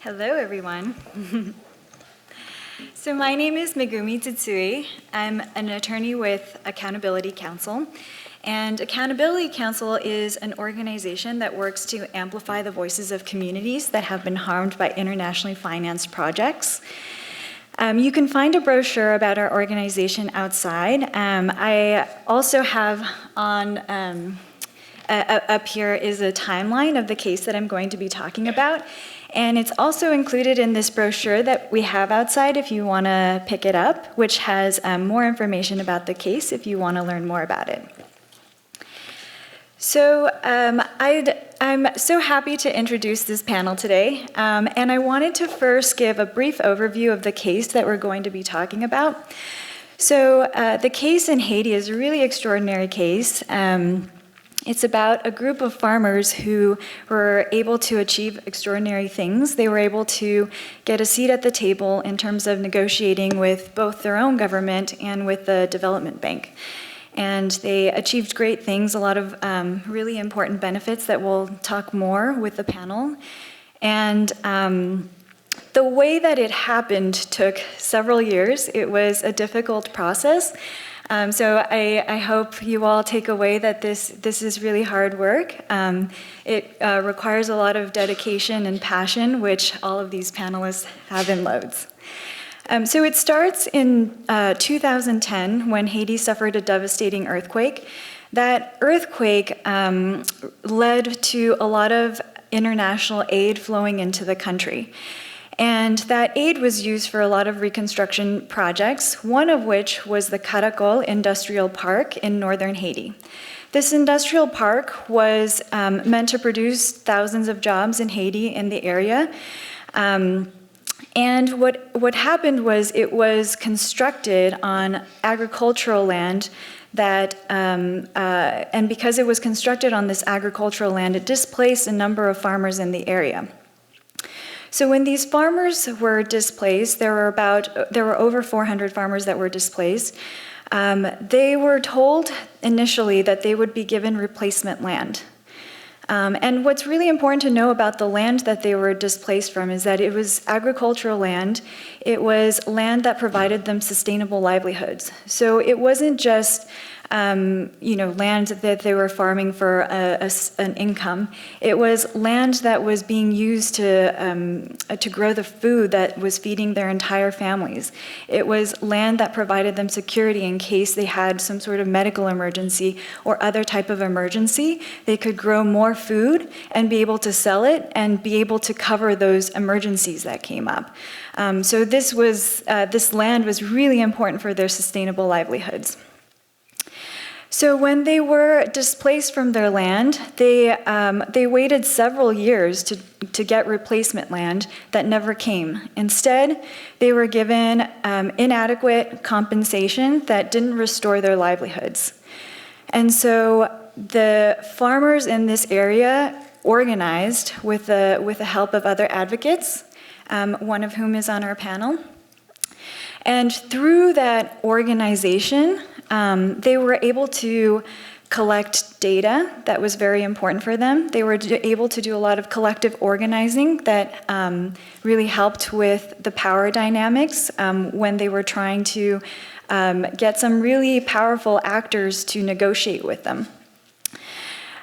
Hello, everyone. So my name is Megumi Tsutsui. I'm an attorney with Accountability Counsel. And Accountability Counsel is an organization that works to amplify the voices of communities that have been harmed by internationally financed projects. You can find a brochure about our organization outside. I also have on up here is a timeline of the case that I'm going to be talking about. And it's also included in this brochure that we have outside if you want to pick it up, which has more information about the case if you want to learn more about it. So I'm so happy to introduce this panel today. And I wanted to first give a brief overview of the case that we're going to be talking about. So the case in Haiti is a really extraordinary case. It's about a group of farmers who were able to achieve extraordinary things. They were able to get a seat at the table in terms of negotiating with both their own government and with the development bank. And they achieved great things, a lot of really important benefits that we'll talk more with the panel. And the way that it happened took several years. It was a difficult process. So I hope you all take away that this is really hard work. It requires a lot of dedication and passion, which all of these panelists have in loads. So it starts in 2010 when Haiti suffered a devastating earthquake. That earthquake led to a lot of international aid flowing into the country. And that aid was used for a lot of reconstruction projects, one of which was the Catechol industrial park in northern Haiti. This industrial park was meant to produce thousands of jobs in Haiti in the area. And what happened was it was constructed on agricultural land that, and because it was constructed on this agricultural land, it displaced a number of farmers in the area. So when these farmers were displaced, there were over 400 farmers that were displaced. They were told initially that they would be given replacement land. And what's really important to know about the land that they were displaced from is that it was agricultural land. It was land that provided them sustainable livelihoods. So it wasn't just land that they were farming for an income. It was land that was being used to grow the food that was feeding their entire families. It was land that provided them security in case they had some sort of medical emergency or other type of emergency. They could grow more food and be able to sell it and be able to cover those emergencies that came up. So this land was really important for their sustainable livelihoods. So when they were displaced from their land, they waited several years to get replacement land that never came. Instead, they were given inadequate compensation that didn't restore their livelihoods. And so the farmers in this area organized with the help of other advocates, one of whom is on our panel. And through that organization, they were able to collect data that was very important for them. They were able to do a lot of collective organizing that really helped with the power dynamics when they were trying to get some really powerful actors to negotiate with them.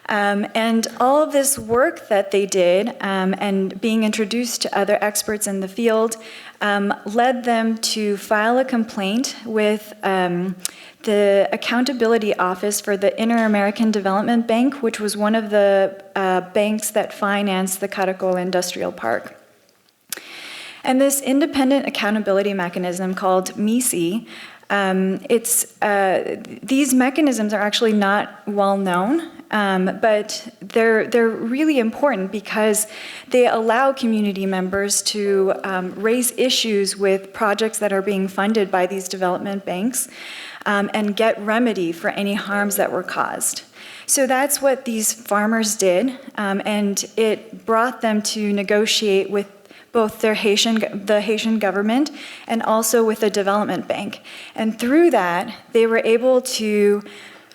And all of this work that they did and being introduced to other experts in the field led them to file a complaint with the Accountability Office for the Inter-American Development Bank, which was one of the banks that financed the Catechol Industrial Park. And this independent accountability mechanism called MISI, these mechanisms are actually not well known, but they're really important because they allow community members to raise issues with projects that are being funded by these development banks and get remedy for any harms that were caused. So that's what these farmers did, and it brought them to negotiate with both the Haitian government and also with the development bank. And through that, they were able to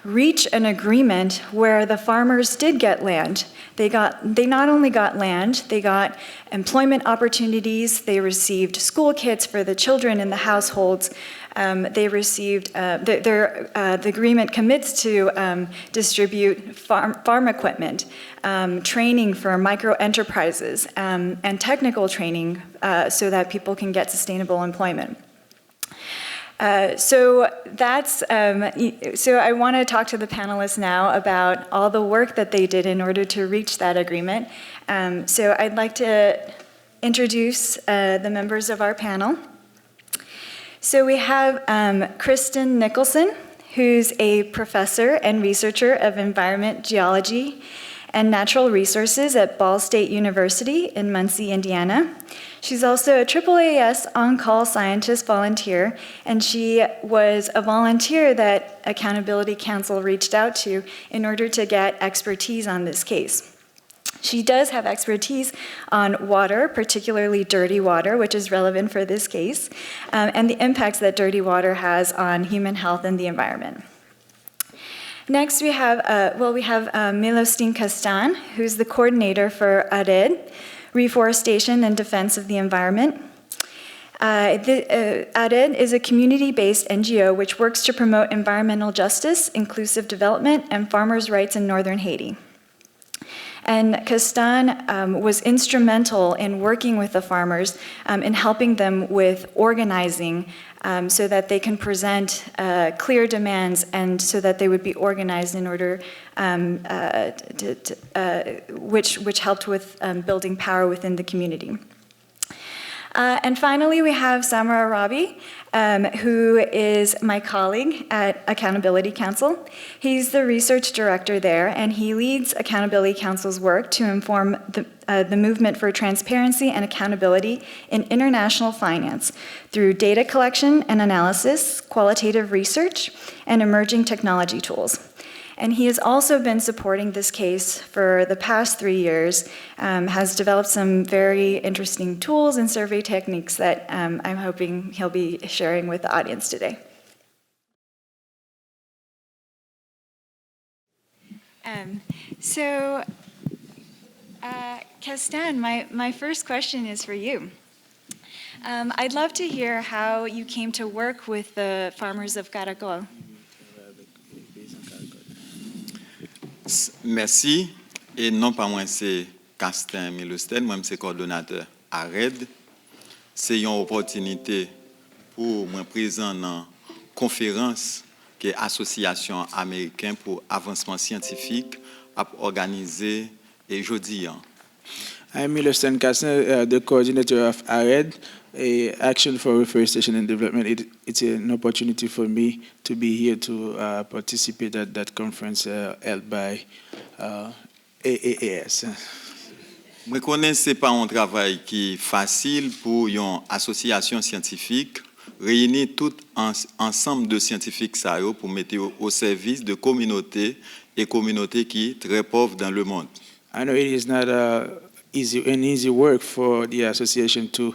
reach an agreement where the farmers did get land. They not only got land, they got employment opportunities, they received school kits for the children in the households, they received, the agreement commits to distribute farm equipment, training for micro enterprises, and technical training so that people can get sustainable employment. So I want to talk to the panelists now about all the work that they did in order to reach that agreement. So I'd like to introduce the members of our panel. So we have Kristen Nicholson, who's a professor and researcher of environment geology and natural resources at Ball State University in Muncie, Indiana. She's also a AAAS on-call scientist volunteer, and she was a volunteer that Accountability Council reached out to in order to get expertise on this case. She does have expertise on water, particularly dirty water, which is relevant for this case, and the impacts that dirty water has on human health and the environment. Next, we have Milostin Castan, who's the coordinator for ARED, Reforestation and Defense of the Environment. ARED is a community-based NGO which works to promote environmental justice, inclusive development, and farmers' rights in northern Haiti. And Castan was instrumental in working with the farmers in helping them with organizing so that they can present clear demands and so that they would be organized in order which helped with building power within the community. And finally, we have Samara Ravi, who is my colleague at Accountability Council. He's the research director there, and he leads Accountability Council's work to inform the movement for transparency and accountability in international finance through data collection and analysis, qualitative research, and emerging technology tools. And he has also been supporting this case for the past 3 years, has developed some very interesting tools and survey techniques that I'm hoping he'll be sharing with the audience today. Castan, my first question is for you. I'd love to hear how you came to work with the farmers of Catechol. Merci. Et non pas moi, c'est Castan Milostin, moi c'est coordonnateur ARED. C'est une opportunité pour moi présent dans une conférence qui est Association américaine pour avancement scientifique à organiser et jeudi. I'm Milostin Castan, the coordinator of ARED, Action for Reforestation and Development. It's an opportunity for me to be here to participate at that conference held by AAAS. Je connais que ce n'est pas un travail qui est facile pour une association scientifique réunir tout ensemble de scientifiques pour mettre au service de communautés et communautés qui sont très pauvres dans le monde. I know it is not easy work for the association to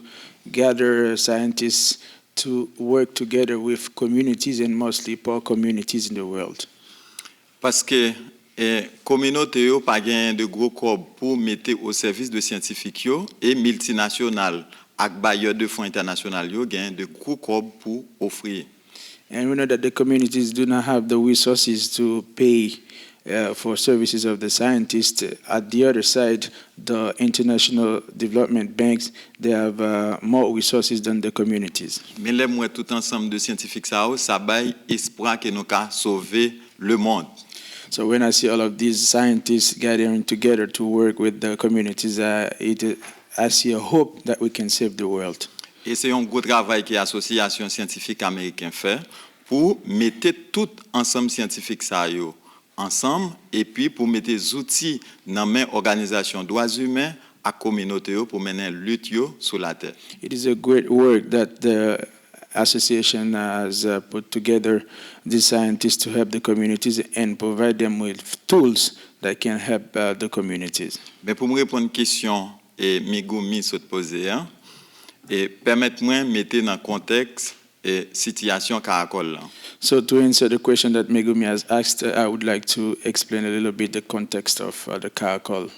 gather scientists to work together with communities and mostly poor communities in the world. Parce que communauté yo pas gain de gros corps pour mettre au service de scientifiques yo et multinationales ak bailleurs de fonds internationaux yo gain de gros corps pour offrir. And we know that the communities do not have the resources to pay for services of the scientists. At the other side, the international development banks, they have more resources than the communities. Mais les moi tout ensemble de scientifiques ça bail espoir que nous ca sauver le monde. So when I see all of these scientists gathering together to work with the communities, I see a hope that we can save the world. Et c'est un gros travail que l'association scientifique américaine fait pour mettre tout ensemble scientifique ça yo ensemble et puis pour mettre des outils dans main organisation droits humains à communauté pour mener lutte sur la terre. It is a great work that the association has put together these scientists to help the communities and provide them with tools that can help the communities. Mais pour me répondre à une question et Migoumi se poser et permettez-moi mettre dans le contexte situation Catechol là. So to answer the question that Megumi has asked, I would like to explain a little bit the context of the Catechol.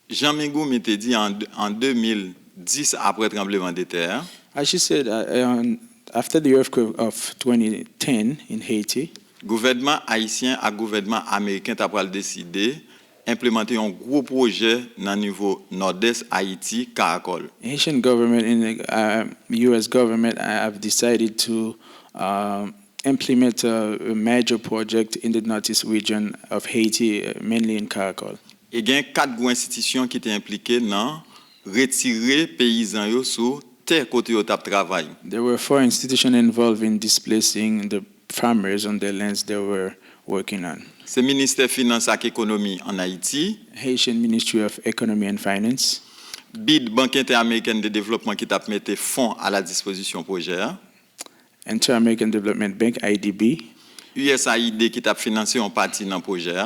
Jean Mingou m'était dit en 2010 après tremblement de terre. As she said, after the earthquake of 2010 in Haiti, Gouvernement haïtien et gouvernement américain t'a pral décider implémenter un gros projet dans niveau nord-est Haïti Catechol. Haitian government and the U.S. government have decided to implement a major project in the northeast region of Haiti, mainly in Catechol. Et il y a 4 grandes institutions qui étaient impliquées dans retirer paysans yo sur terre côté yo tap travail. There were 4 institutions involved in displacing the farmers on their lands they were working on. C'est le ministère Finance et Économie en Haïti, Haitian Ministry of Economy and Finance, BID, Banque interaméricaine de développement qui t'a mis fonds à la disposition projet, Inter-American Development Bank, IDB. USAID qui t'a financé en partie dans le projet,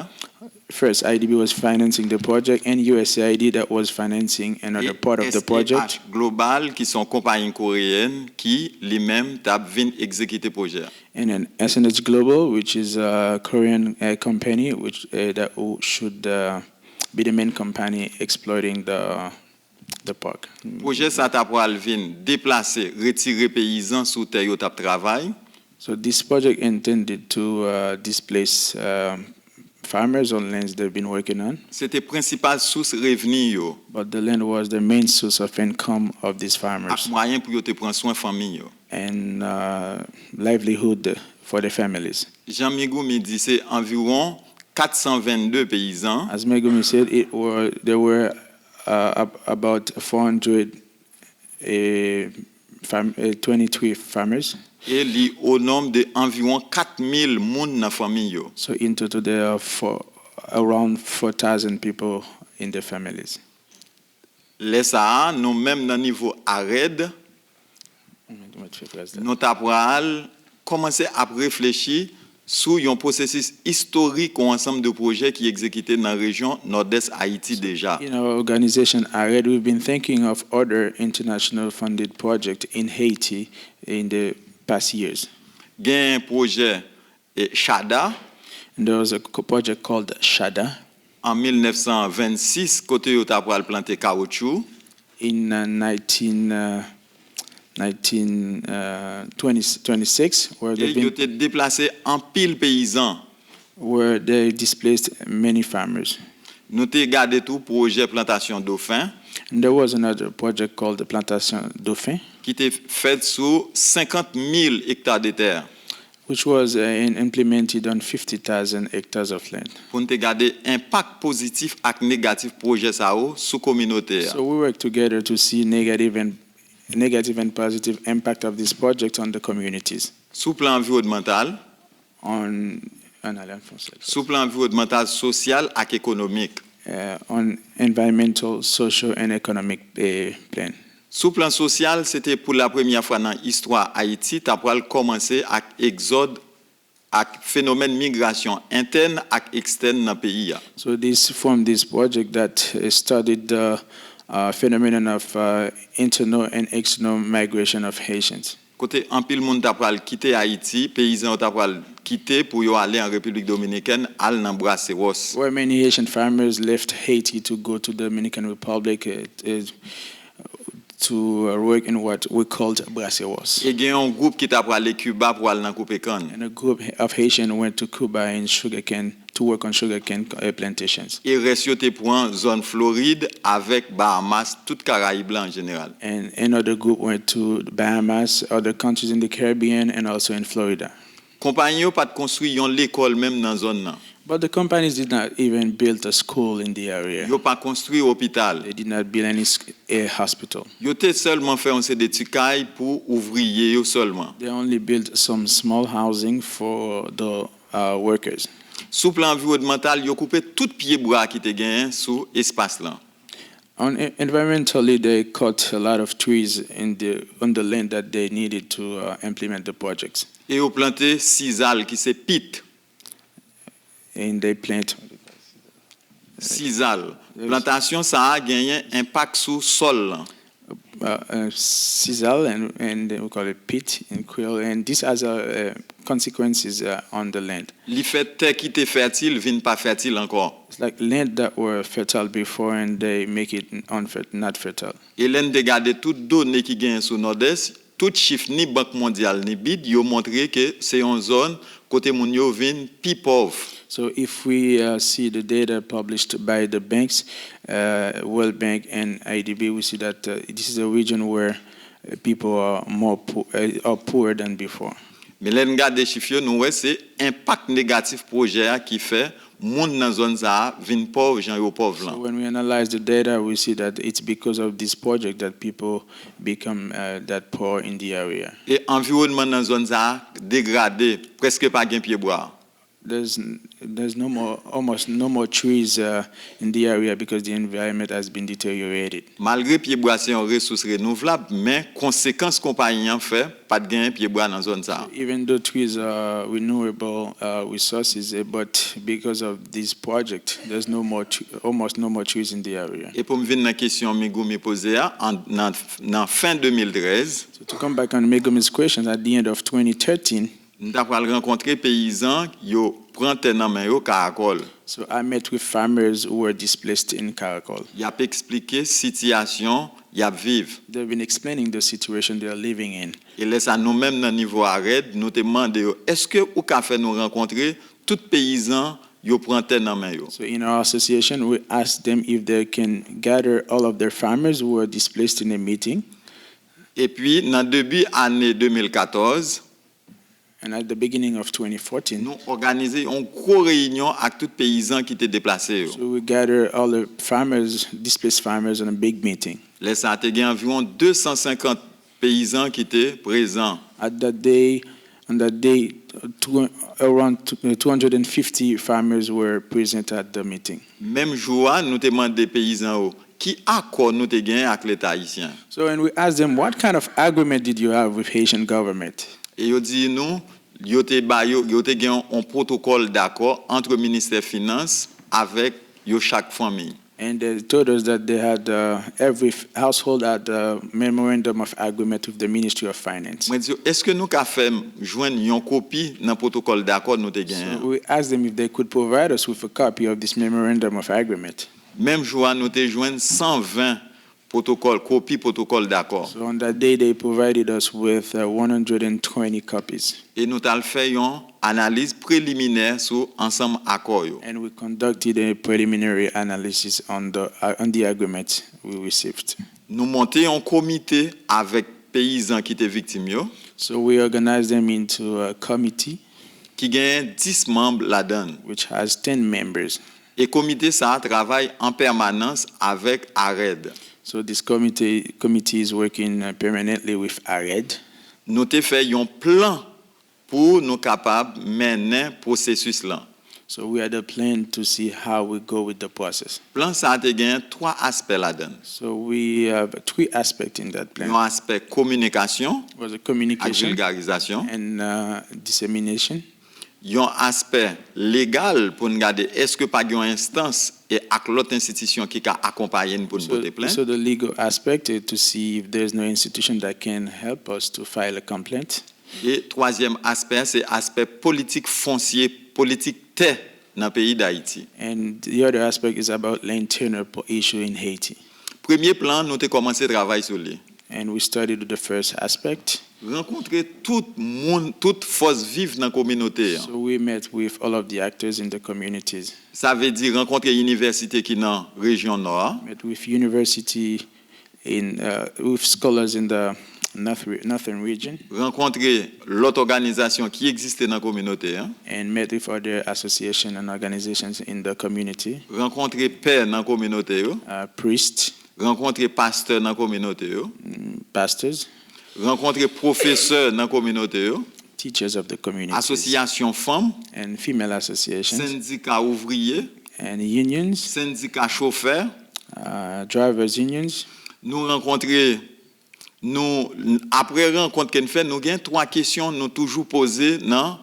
First, IDB was financing the project, and USAID that was financing another part of the project. SCH Global qui sont compagnies coréennes qui lui-même t'a vinn exécuter projet. And then SNH Global, which is a Korean company, which that should be the main company exploiting the park. Projet ça t'a pral vinn déplacer, retirer paysans sous terre yo tap travail. So this project intended to displace farmers on lands they've been working on. C'était principale source revenu yo. But the land was the main source of income of these farmers Ak moyen pour yo te prendre soin famille yo. and livelihood for the families. Jean Migou me dit c'est environ 422 paysans As Megumi said, there were about 423 farmers. et li au nombre de environ 4000 moun dans famille yo. So in total, there are around 4,000 people in the families. Les ça nous même dans niveau arrêt nous t'a pral commencer à réfléchir sur un processus historique ou ensemble de projets qui exécutés dans la région nord-est Haïti déjà. In our organization, ARED, we've been thinking of other international funded projects in Haiti in the past years. Il y a un projet Chada And there was a project called Shada en 1926 côté yo t'a pral planter caoutchouc. in 1926, Et ils ont été déplacés en pile paysans. where they displaced many farmers. Nous avons gardé tout projet plantation dauphin And there was another project called the Plantation Dauphin, qui était fait sur 50 000 hectares de terre which was implemented on 50,000 hectares of land. pour nous garder impact positif et négatif projet ça sur communauté. So we work together to see negative and positive impact of this project on the communities. Sous plan environnemental, sous plan environnemental, social et économique. On environmental, social, and economic plan. Sous plan social, c'était pour la première fois dans l'histoire Haïti, tu as commencé à exode, à phénomène migration interne et externe dans le pays. So this formed this project that studied the phenomenon of internal and external migration of Haitians. Côté en pile monde t'a pral quitter Haïti, paysans t'a pral quitter pour yo aller en République dominicaine, al dans Brasseros. Where many Haitian farmers left Haiti to go to the Dominican Republic to work in what we called Brasseros. Et il y a un groupe qui t'a pral aller Cuba pour aller dans Coupécan. And a group of Haitians went to Cuba in sugarcane to work on sugarcane plantations. Et reste yo te prend zone Floride avec Bahamas, toute Caraïbes en général. And another group went to the Bahamas, other countries in the Caribbean, and also in Florida. Compagnie yo pas de construire l'école même dans zone là. But the companies did not even build a school in the area. Yo pas construire hôpital. They did not build any hospital. Yo te seulement fait on des tikailles pour ouvriers yo seulement. They only built some small housing for the workers. Sous plan environnemental, yo coupé tout pied bois qui te gagne sous espace là. Environmentally, they cut a lot of trees on the land that they needed to implement the projects. Et yo planté sisal qui c'est pit. And they plant Sisal. Plantation ça a gagné impact sur sol là. sizzle, and we call it pit in Creole, and this has consequences on the land. Li fait terre qui était fertile, vient pas fertile encore. It's like land that were fertile before, and they make it not fertile. Et l'en de garder toutes données qui gagnent sur Nord-Est, tout chiffre ni Banque mondiale ni BID, yo montré que c'est une zone côté moun yo vinn pi pauvre. So if we see the data published by the banks, World Bank and IDB, we see that this is a region where people are poorer than before. Mais l'en garder chiffre yo, nous ouais c'est impact négatif projet qui fait moun dans zone ça vinn pauvre, gens yo pauvre là. So when we analyze the data, we see that it's because of this project that people become that poor in the area. Et environnement dans zone ça dégradé, presque pas gain pied bois. There's almost no more trees in the area because the environment has been deteriorated. Malgré pied bois c'est une ressource renouvelable, mais conséquence compagnie en fait pas de gain pied bois dans zone ça. Even though trees are renewable resources, but because of this project, there's almost no more trees in the area. Et pour me venir dans question Migou me poser en fin 2013, So to come back on Megumi's questions, at the end of 2013, nous avons rencontré paysans yo prend terre dans main yo Catechol. so I met with farmers who were displaced in Catechol. Il a expliqué situation y a vivre. They've been explaining the situation they are living in. Et laisse à nous-mêmes dans niveau arrêt, nous te demander est-ce que ou ka fait nous rencontrer tout paysan yo prend terre dans main yo. So in our association, we asked them if they can gather all of their farmers who were displaced in a meeting. Et puis dans début année 2014, And at the beginning of 2014, nous organiser une grosse réunion avec tous paysans qui étaient déplacés. so we gathered all the farmers, displaced farmers, in a big meeting. Laisse à te gain environ 250 paysans qui étaient présents. On that day, around 250 farmers were present at the meeting. Même jour, nous te demandons des paysans qui accord nous te gain avec l'État haïtien. So when we asked them, what kind of agreement did you have with Haitian government? Et ils dit nous, yo te gain un protocole d'accord entre le ministère des Finances avec yo chaque famille. And they told us that they had every household had a memorandum of agreement with the Ministry of Finance. Moi dis est-ce que nous ca fait joindre une copie dans protocole d'accord nous te gain. So we asked them if they could provide us with a copy of this memorandum of agreement. Même jour nous te joindre 120 copie protocole d'accord. So on that day, they provided us with 120 copies. Et nous t'al fait une analyse préliminaire sur ensemble accord yo. And we conducted a preliminary analysis on the agreement we received. Nous monter un comité avec paysans qui étaient victimes yo, So we organized them into a committee qui gagne 10 membres là-dedans. which has 10 members. Et comité ça travaille en permanence avec ARED. So this committee is working permanently with ARED. Nous te fait un plan pour nous capables mener processus là. So we had a plan to see how we go with the process. Plan ça te gagne 3 aspects là-dedans. So we have 3 aspects in that plan. Un aspect communication, It was a avec communication vulgarisation. and dissemination. Un aspect légal pour nous garder est-ce que pas une instance et avec l'autre institution qui a accompagné nous pour nous porter plainte. So the legal aspect is to see if there's no institution that can help us to file a complaint. Et troisième aspect, c'est aspect politique foncier, politique terre dans le pays d'Haïti. And the other aspect is about land tenure issue in Haiti. Premier plan, nous avons commencé à travailler sur lui. And we started with the first aspect. Rencontrer tout le monde, toute force vive dans la communauté. So we met with all of the actors in the communities. Ça veut dire rencontrer l'université qui est dans la région nord, Met with university with scholars in the northern region, rencontrer l'autre organisation qui existait dans la communauté, and met with other associations and organizations in the community, rencontrer pères dans la communauté, priests, rencontrer pasteurs dans la communauté, pastors, rencontrer professeurs dans la communauté, teachers of the community, association femmes, and female associations, syndicats ouvriers, and unions, syndicats chauffeurs. drivers unions. Nous rencontrer, après rencontre qu'on fait, nous avons 3 questions nous toujours posées dans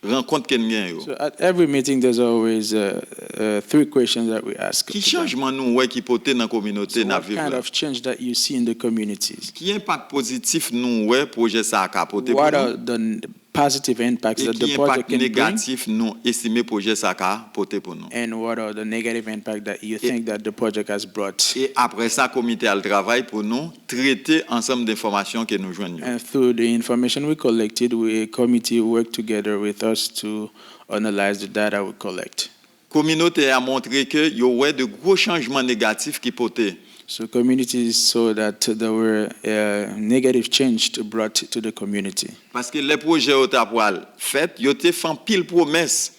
rencontre que nous gagnons. So at every meeting, there's always 3 questions that we ask. Qui changement nous ouais qui porter dans la communauté So n'a what vivre kind là? of change that you see in the communities? Qui impact positif nous ouais projet ça a porter pour What nous? are the positive impacts Et that the qui project impact can bring? négatif nous estimer projet ça a porter pour nous? And what are the negative impacts that you think that the project has brought? Et après ça, comité a le travail pour nous traiter ensemble d'informations que nous joignons. And through the information we collected, a committee worked together with us to analyze the data we collect. Communauté a montré que y aurait de gros changements négatifs qui portaient. So communities saw that there were negative change brought to the community. Parce que les projets au tapoual fait, ils ont fait pile promesse.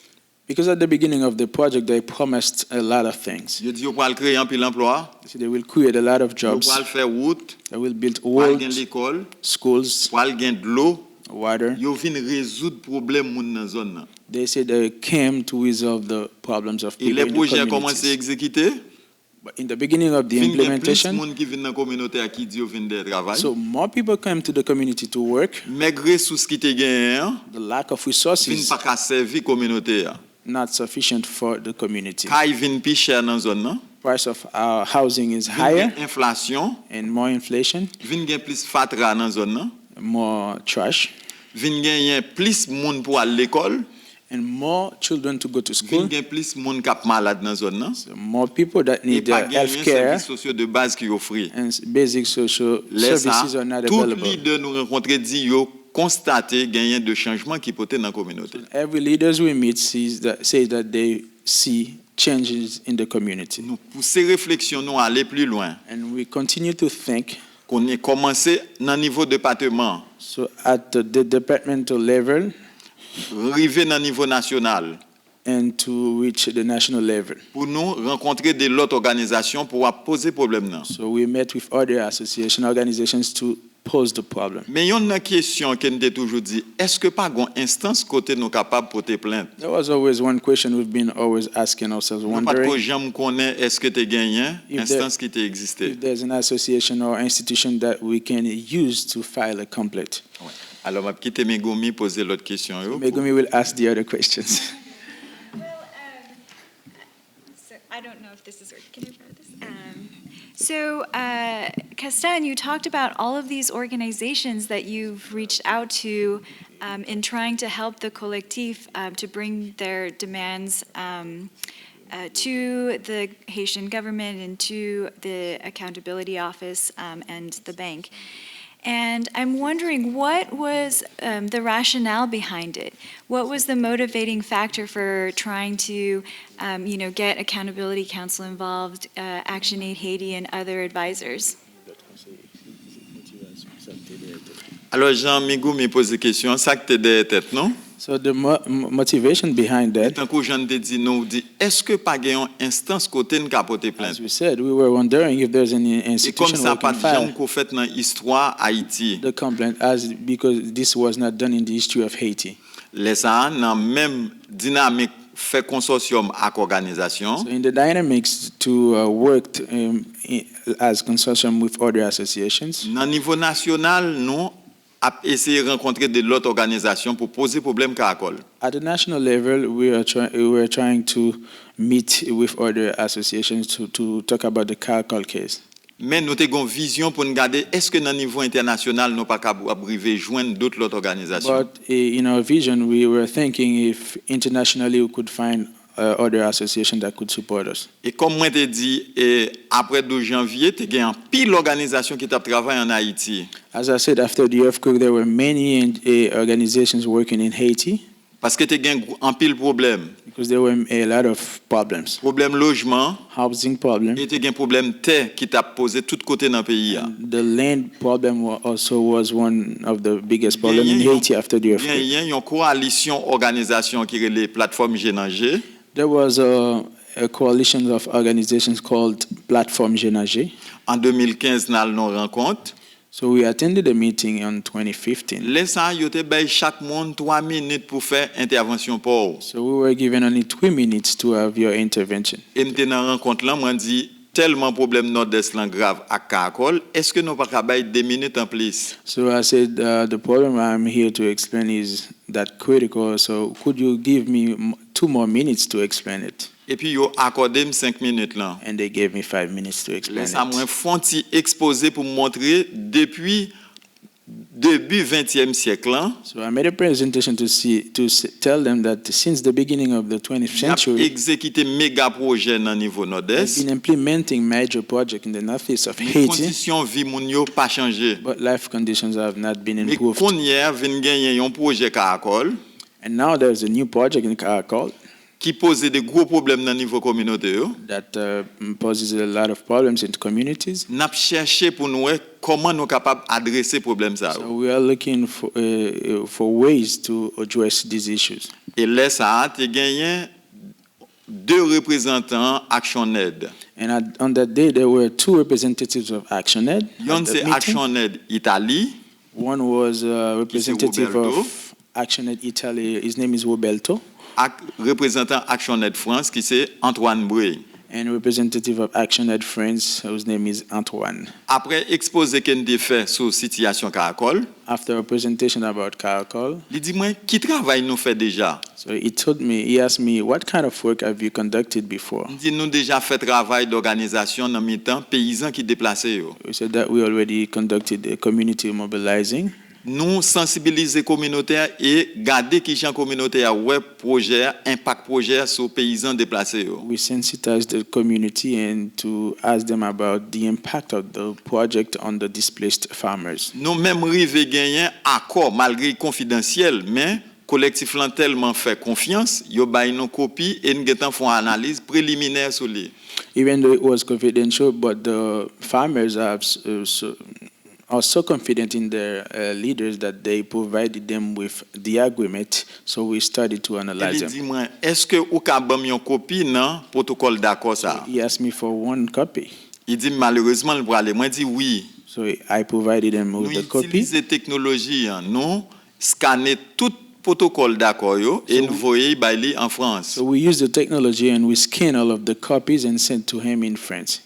Because at the beginning of the project, they promised a lot of things. Ils dit ils vont créer un pile emploi, So they will create a lot of ils jobs. vont faire route, They will build ils vont gagner roads, l'école, schools, ils vont gagner de l'eau. water. Ils viennent résoudre problème moun dans zone là. They said they came to resolve the problems of Et people les in the projets commencé à communities. exécuter. But in the beginning of the Vinn gen plus implementation, moun qui viennent dans communauté à qui dit ils viennent de travail. so more people came to the community to work. Maigre sous ce qui te gagne, The lack of vinn resources pas ka servir communauté. not sufficient for the community. Kay vinn pi cher dans zone là. Price of our housing is Vinn higher gen inflation, and more inflation, vinn gen plus fatra dans zone là. more trash, Vinn gen plus moun pour aller l'école. and more children to go to Vinn school. gen plus moun k'ap malade dans zone là. So more people that Et need pas gen health care services sociaux de base qui offrent. and basic social Laisse ça, services are not tout available. leader nous rencontrer dit yo constater gain de changement qui porté dans la communauté. Every leaders we meet says that they see changes in the community. Nous pousser réflexion nous aller plus loin. And we continue to think, Qu'on ait commencé dans niveau département, so at the departmental level arriver dans niveau national and to reach the national level. pour nous rencontrer de l'autre organisation pour poser problème là. So we met with other association organizations to pose the problem. Mais il y a une question que nous toujours dit, est-ce que pas une instance côté nous capable de porter plainte? There was always one question we've been always asking ourselves, Nous pas de wondering jamais connaît est-ce que tu gagné If instance qui t'a existé. if there's an association or institution that we can use to file a complaint. Alors m'a quitter Megumi poser l'autre question yo. Megumi will ask the other questions. Well, so I don't know if this is working. Can I borrow this? So, Castan, you talked about all of these organizations that you've reached out to in trying to help the Kolektif to bring their demands to the Haitian government and to the Accountability Office and the bank. And I'm wondering, what was the rationale behind it? What was the motivating factor for trying to, get Accountability Council involved, ActionAid Haiti, and other advisors? Alors Jean Megumi pose question, ça que t'es derrière tête non? So the motivation behind that, Tant que Jean te dit non, dit est-ce que pas gagne instance côté nous capoter plainte? as we said, we were wondering if there's any Et comme institution ça where pas we de can jamais file qu'on fait dans l'histoire Haïti. the complaint, because this was not done in the history of Haiti. Les ça dans même dynamique fait consortium avec organisation. So in the dynamics to work as consortium with other associations, Dans niveau national, nous a essayé de rencontrer de l'autre organisation pour poser problème caracol. at the national level, we were trying to meet with other associations to talk about the Catechol case. Mais nous avons une vision pour nous garder est-ce que dans niveau international nous pas capable arriver joindre d'autres l'autre organisations. But in our vision, we were thinking if internationally we could find other associations that could support us. Et comme moi t'ai dit après 12 janvier, tu as un pile organisation qui t'a travaillé en Haïti. As I said, after the earthquake, there were many organizations working in Haiti Parce que tu as un pile problème. because there were a lot of problems, Problème logement housing problem. et tu as un problème terre qui t'a posé tout côté dans le pays. The land problem also was one of the biggest problems in Haiti after the Il earthquake. y a une coalition organisation qui est les plateformes Génanger. There was a coalition of organizations called Platform Génager. En 2015, nous allons nous rencontre. So we attended a meeting in 2015. Les ça, yo te bay chaque monde 3 minutes pour faire intervention pour. So we were given only 3 minutes to have your intervention. Et m'te dans rencontre là, moi dit tellement problème nord-est là grave à Catechol, est-ce que nous pas ka bay 2 minutes en plus? So I said the problem I'm here to explain is that critical. So could you give me 2 more minutes to explain it? Et puis yo accordé 5 minutes là. And they gave me 5 minutes to explain Laisse moi it. fonti exposé pour montrer depuis début 20e siècle là. So I made a presentation to tell them that since the beginning of the 20th Il a century, exécuté méga projet dans niveau they've nord-est. been implementing major projects in the northeast of Les Haiti, conditions vie moun yo pas changé. but life conditions have not been Mais improved. qu'on hier vinn gagner un projet Catechol And now there's a new project in Catechol qui posait des gros problèmes dans niveau communauté yo. that poses a lot of problems in communities. N'a cherché pour nous comment nous capable adresser problème ça. So we are looking for ways to address these issues. Et là ça a te gagné 2 représentants ActionAid. And on that day, there were 2 representatives of ActionAid. Yon c'est ActionAid Italie. One was a representative Roberto. of ActionAid Italy. His name is Roberto. Représentant ActionAid France qui c'est Antoine Bray. And representative of ActionAid France, whose name is Antoine. Après exposé qu'en a fait sur situation Catechol, After a presentation about Catechol, il dit moi qui travail nous fait déjà. so he asked me, what kind of work have you conducted before? Il dit nous déjà fait travail d'organisation dans mi-temps paysans qui déplacés yo. We said that we already conducted a community mobilizing. Nous sensibiliser communautaire et garder qui gens communautaire ouais projet impact projet sur paysans déplacés yo. We sensitized the community and to ask them about the impact of the project on the displaced farmers. Nous même rivé gagner accord malgré confidentiel mais collectif lan tellement fait confiance yo bay nous copie et nous getan font analyse préliminaire sur lui. Even though it was confidential, but the farmers are so confident in their leaders that they provided them with the agreement. So we started to analyze Il them. dit moi est-ce que ou ka bam yon copie nan protocole d'accord ça? He asked me for 1 copy. Il dit malheureusement le pour aller moi dit oui. So I provided them Nous with the copy. utiliser technologie nous scanner tout protocole d'accord yo et nous voyer bailler en France. So we used the technology and we scanned all of the copies and sent to him in France.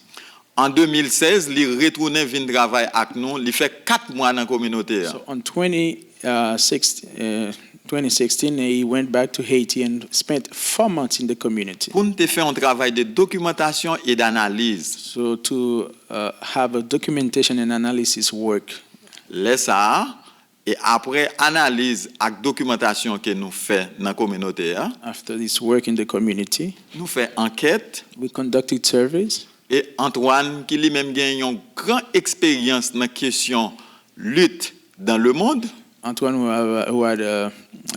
En 2016, il retourné vinn travail avec nous, il fait 4 mois dans la communauté. So on 2016, he went back to Haiti and spent 4 months in the community. Pour nous faire un travail de documentation et d'analyse. So to have a documentation and analysis work. Laisse ça et après analyse et documentation que nous fait dans la communauté, After this work in the community, nous fait enquête we conducted surveys. et Antoine qui lui-même gagne une grande expérience dans la question lutte dans le monde. Antoine, who had a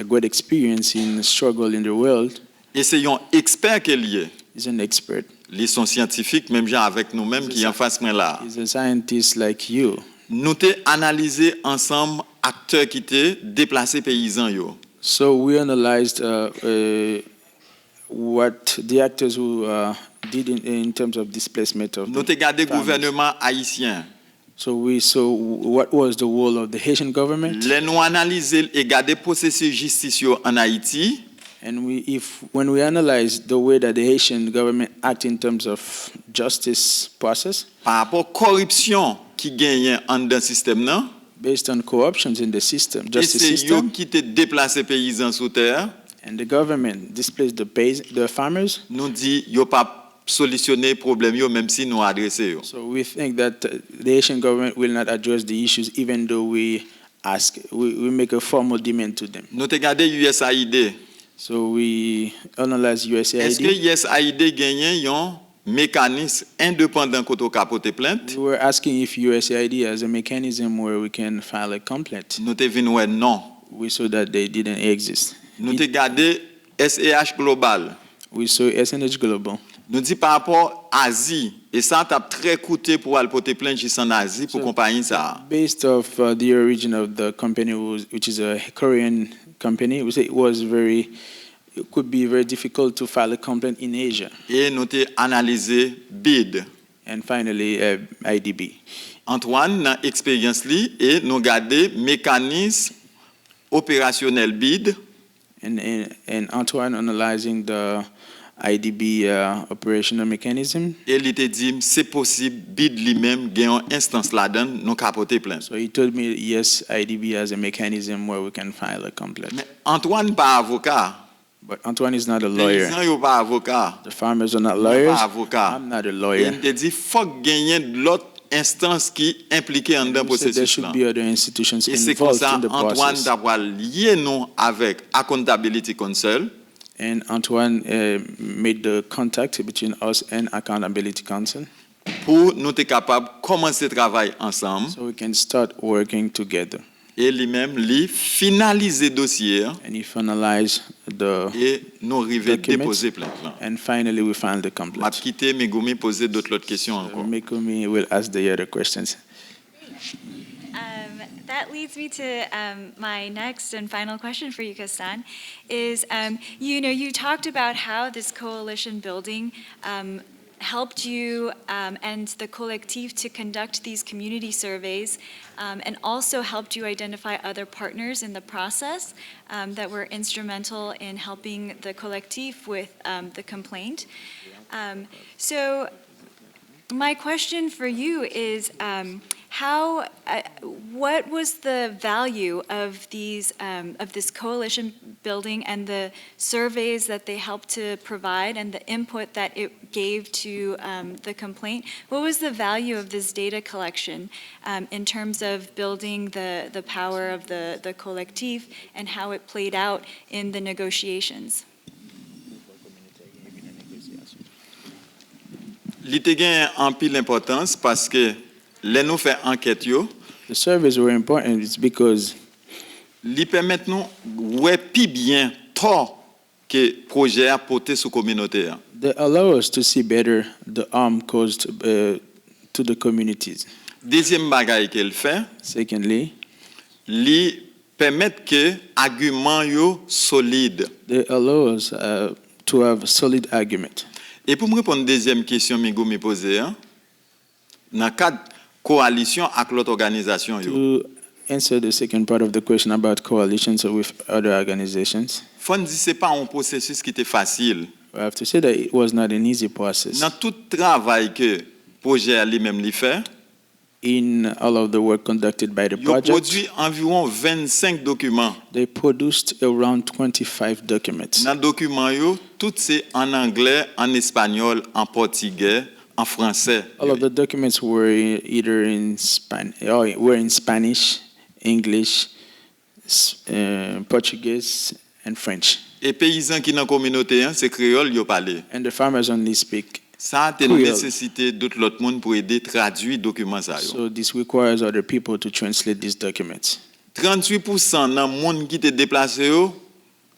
good experience in struggle in the world, Et c'est un expert qui est lié. is an expert. Ils sont scientifiques, même gens avec nous-mêmes qui en face moi là. He's a scientist like you. Nous t'ai analysé ensemble acteurs qui étaient déplacés paysans yo. So we analyzed what the actors who did in terms of displacement of Nous the t'ai gardé farmers. gouvernement haïtien. So we saw what was the role of the Haitian government, Les nous analyser et garder processus justice yo en Haïti. and when we analyze the way that the Haitian government act in terms of justice process, Par rapport à corruption qui gagne en dans système nan, based on corruptions in the system, et justice c'est yo system, qui te déplacé paysans sous terre, and the government displaced the farmers. nous dit yo pas solutionner problème yo même si nous adresser yo. So we think that the Haitian government will not address the issues, even though we make a formal demand to them. Nous te gardé USAID. So we analyze Est-ce que USAID. USAID gagne un mécanisme indépendant côté capoter plainte? We were asking if USAID has a mechanism where we can file a complaint. Nous te vinn ouais non. We saw that they didn't exist. Nous te gardé SEH global. We saw SNH Global. Nous dit par rapport à Asie et ça t'a très coûté pour aller porter plainte juste en Asie pour compagnie ça. Based off the origin of the company, which is a Korean company, we say it could be very difficult to file a complaint in Asia. Et nous te analysé bid. And finally, IDB. Antoine dans expérience li et nous garder mécanisme opérationnel bid And Antoine analyzing the IDB operational mechanism. Et il te dit, c'est possible, BID lui-même, gagne une instance là-dedans, nous capoter plein. So he told me, yes, IDB has a mechanism where we can file a complaint. Mais Antoine pas avocat. But Antoine is not a lawyer. Paysan yo pas avocat. The farmers are not Yo lawyers. pas avocat. I'm not a Et lawyer. il te dit, faut gagner l'autre instance qui impliquée dans le He said there processus should là. be other institutions Et c'est comme involved ça, in the Antoine process. d'avoir lié nous avec Accountability Counsel And Antoine made the contact between us and Accountability Council pour nous être capables de commencer à travailler ensemble. so we can start working together. Et lui-même, lui, finaliser le dossier And he finalized the et nous arriver à documents. déposer plainte là. And finally we filed the Je vais complaint. quitter Megumi poser d'autres questions encore. Mikumi will ask the other questions. That leads me to my next and final question for you, Kastan, is, you talked about how this coalition building helped you and the Kolektif to conduct these community surveys and also helped you identify other partners in the process that were instrumental in helping the Kolektif with the complaint. So my question for you is, what was the value of this coalition building and the surveys that they helped to provide and the input that it gave to the complaint? What was the value of this data collection in terms of building the power of the Kolektif and how it played out in the negotiations? Il te gagne en pile importance parce que les nous fait enquête yo, The surveys were important. It's because li permettent nous ouais pi bien tort que projet a porté sur communauté. they allow us to see better the harm caused to the communities. Deuxième bagaille qu'elle fait, Secondly, li permettre que argument yo solide. they allow us to have solid argument. Et pour me répondre à la deuxième question Migo me posée, dans le cadre coalition avec l'autre organisation yo. To answer the second part of the question about coalitions with other organizations, Faut dire c'est pas un processus qui était facile. I have to say that it was not an easy process. Dans tout travail que projet lui-même li fait, In all of the work conducted by the il a project, produit environ 25 documents. they produced around 25 documents. Dans les documents yo, tout c'est en anglais, en espagnol, en portugais, en français. All of the documents were either in Spanish, English, Portuguese, and French. Et paysans qui dans la communauté, c'est créole yo parler. And the farmers only speak. Ça a une Creole. nécessité d'autres l'autre monde pour aider traduire documents ça yo. So this requires other people to translate these documents. 38% dans monde qui te déplacé yo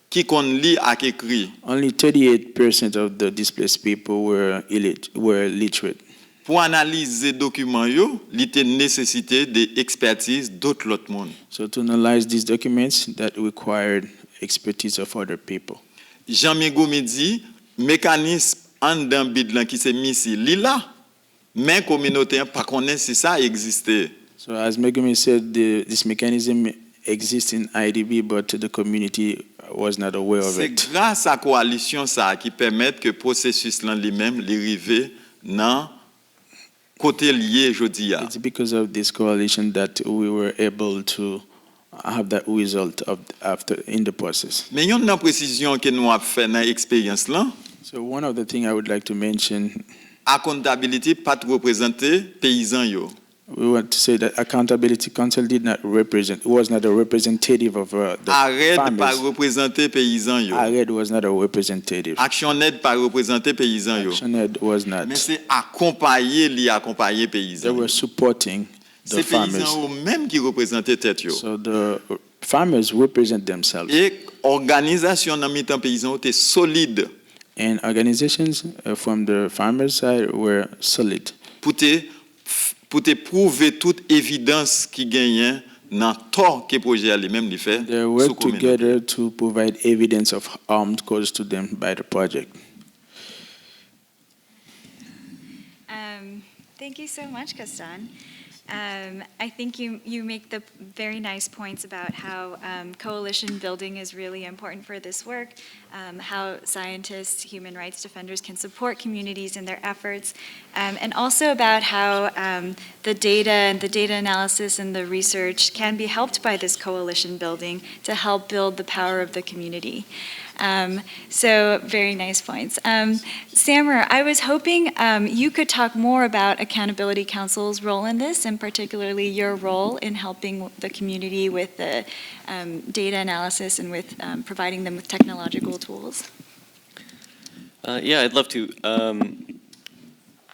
qui kon lit ak écrit. Only 38% of the displaced people were literate. Pour analyser documents yo, il te nécessité de expertise d'autres l'autre monde. So to analyze these documents, that required expertise of other people. Jean-Migo me dit mécanisme en dans bid lan qui c'est mis ici, li là. Mais communauté pas connaît si ça existait. So as Megumi said, this mechanism exists in IDB, but the community was not aware of C'est it. grâce à coalition ça qui permet que processus là lui-même l'arriver dans côté lié jodi a. It's because of this coalition that we were able to have that result in the process. Mais yon nan précision que nous a fait dans expérience là, So one of the things I would like to mention, accountability pas représenter paysan yo. we want to say that Accountability Council was not a representative of the Arrête pas farmers. représenter paysan yo. ARED was not a representative. Actioned pas représenter paysan yo. ActionAid was not. Mais c'est accompagner They paysan. were supporting the C'est farmers. paysans eux même qui représenter tête yo. So the farmers represent themselves. Et organisation dans mi-temps paysan était solide And organizations from the farmers' side were solid pour te prouver toute évidence qui gagne dans tort que projet lui-même li fait. They sous work communauté. together to provide evidence of harm caused to them by the project. Thank you so much, Kastan. I think you make the very nice points about how coalition building is really important for this work, how scientists, human rights defenders can support communities in their efforts, and also about how the data and the data analysis and the research can be helped by this coalition building to help build the power of the community. So very nice points. Samer, I was hoping you could talk more about Accountability Council's role in this, and particularly your role in helping the community with the data analysis and with providing them with technological tools. Yeah, I'd love to.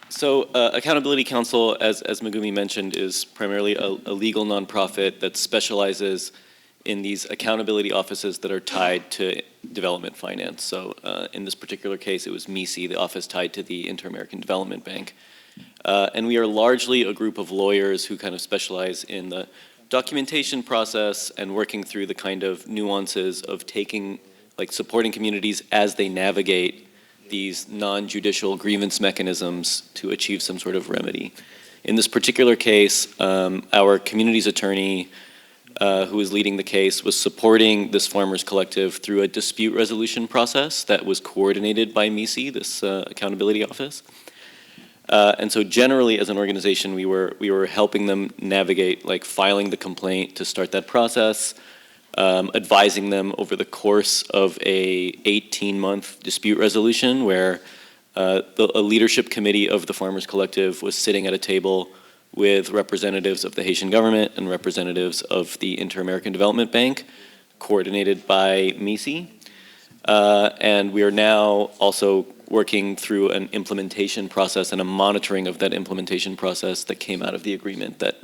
So Accountability Council, as Megumi mentioned, is primarily a legal nonprofit that specializes in these accountability offices that are tied to development finance. So in this particular case, it was MISI, the office tied to the Inter-American Development Bank. And we are largely a group of lawyers who kind of specialize in the documentation process and working through the kind of nuances of supporting communities as they navigate these non-judicial grievance mechanisms to achieve some sort of remedy. In this particular case, our community's attorney, who was leading the case, was supporting this farmers collective through a dispute resolution process that was coordinated by MISI, this accountability office. And so generally as an organization, we were helping them navigate filing the complaint to start that process, advising them over the course of a 18-month dispute resolution where a leadership committee of the farmers collective was sitting at a table with representatives of the Haitian government and representatives of the Inter-American Development Bank, coordinated by MISI. And we are now also working through an implementation process and a monitoring of that implementation process that came out of the agreement that